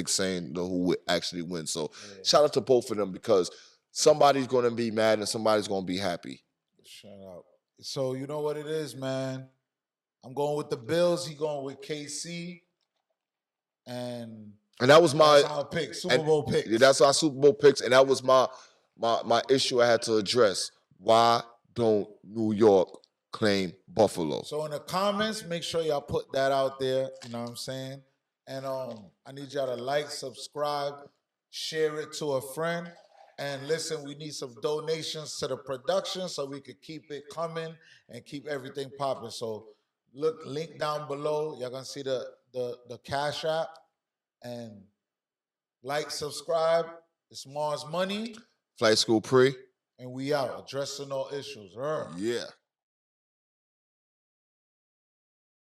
saying to who would actually win. So shout out to both of them because somebody's gonna be mad and somebody's gonna be happy. Shout out. So you know what it is, man. I'm going with the Bills. He going with KC. And that was my pick, Super Bowl picks. Yeah, that's our Super Bowl picks, and that was my issue I had to address. Why don't New York claim Buffalo? So in the comments, make sure y'all put that out there. You know what I'm saying? And I need y'all to like, subscribe, share it to a friend. And listen, we need some donations to the production so we could keep it coming and keep everything popping. So look, link down below. Y'all gonna see the Cash App. And like, subscribe. It's Marz Money. Flightschool Pree. And we out, addressing all issues. Yeah.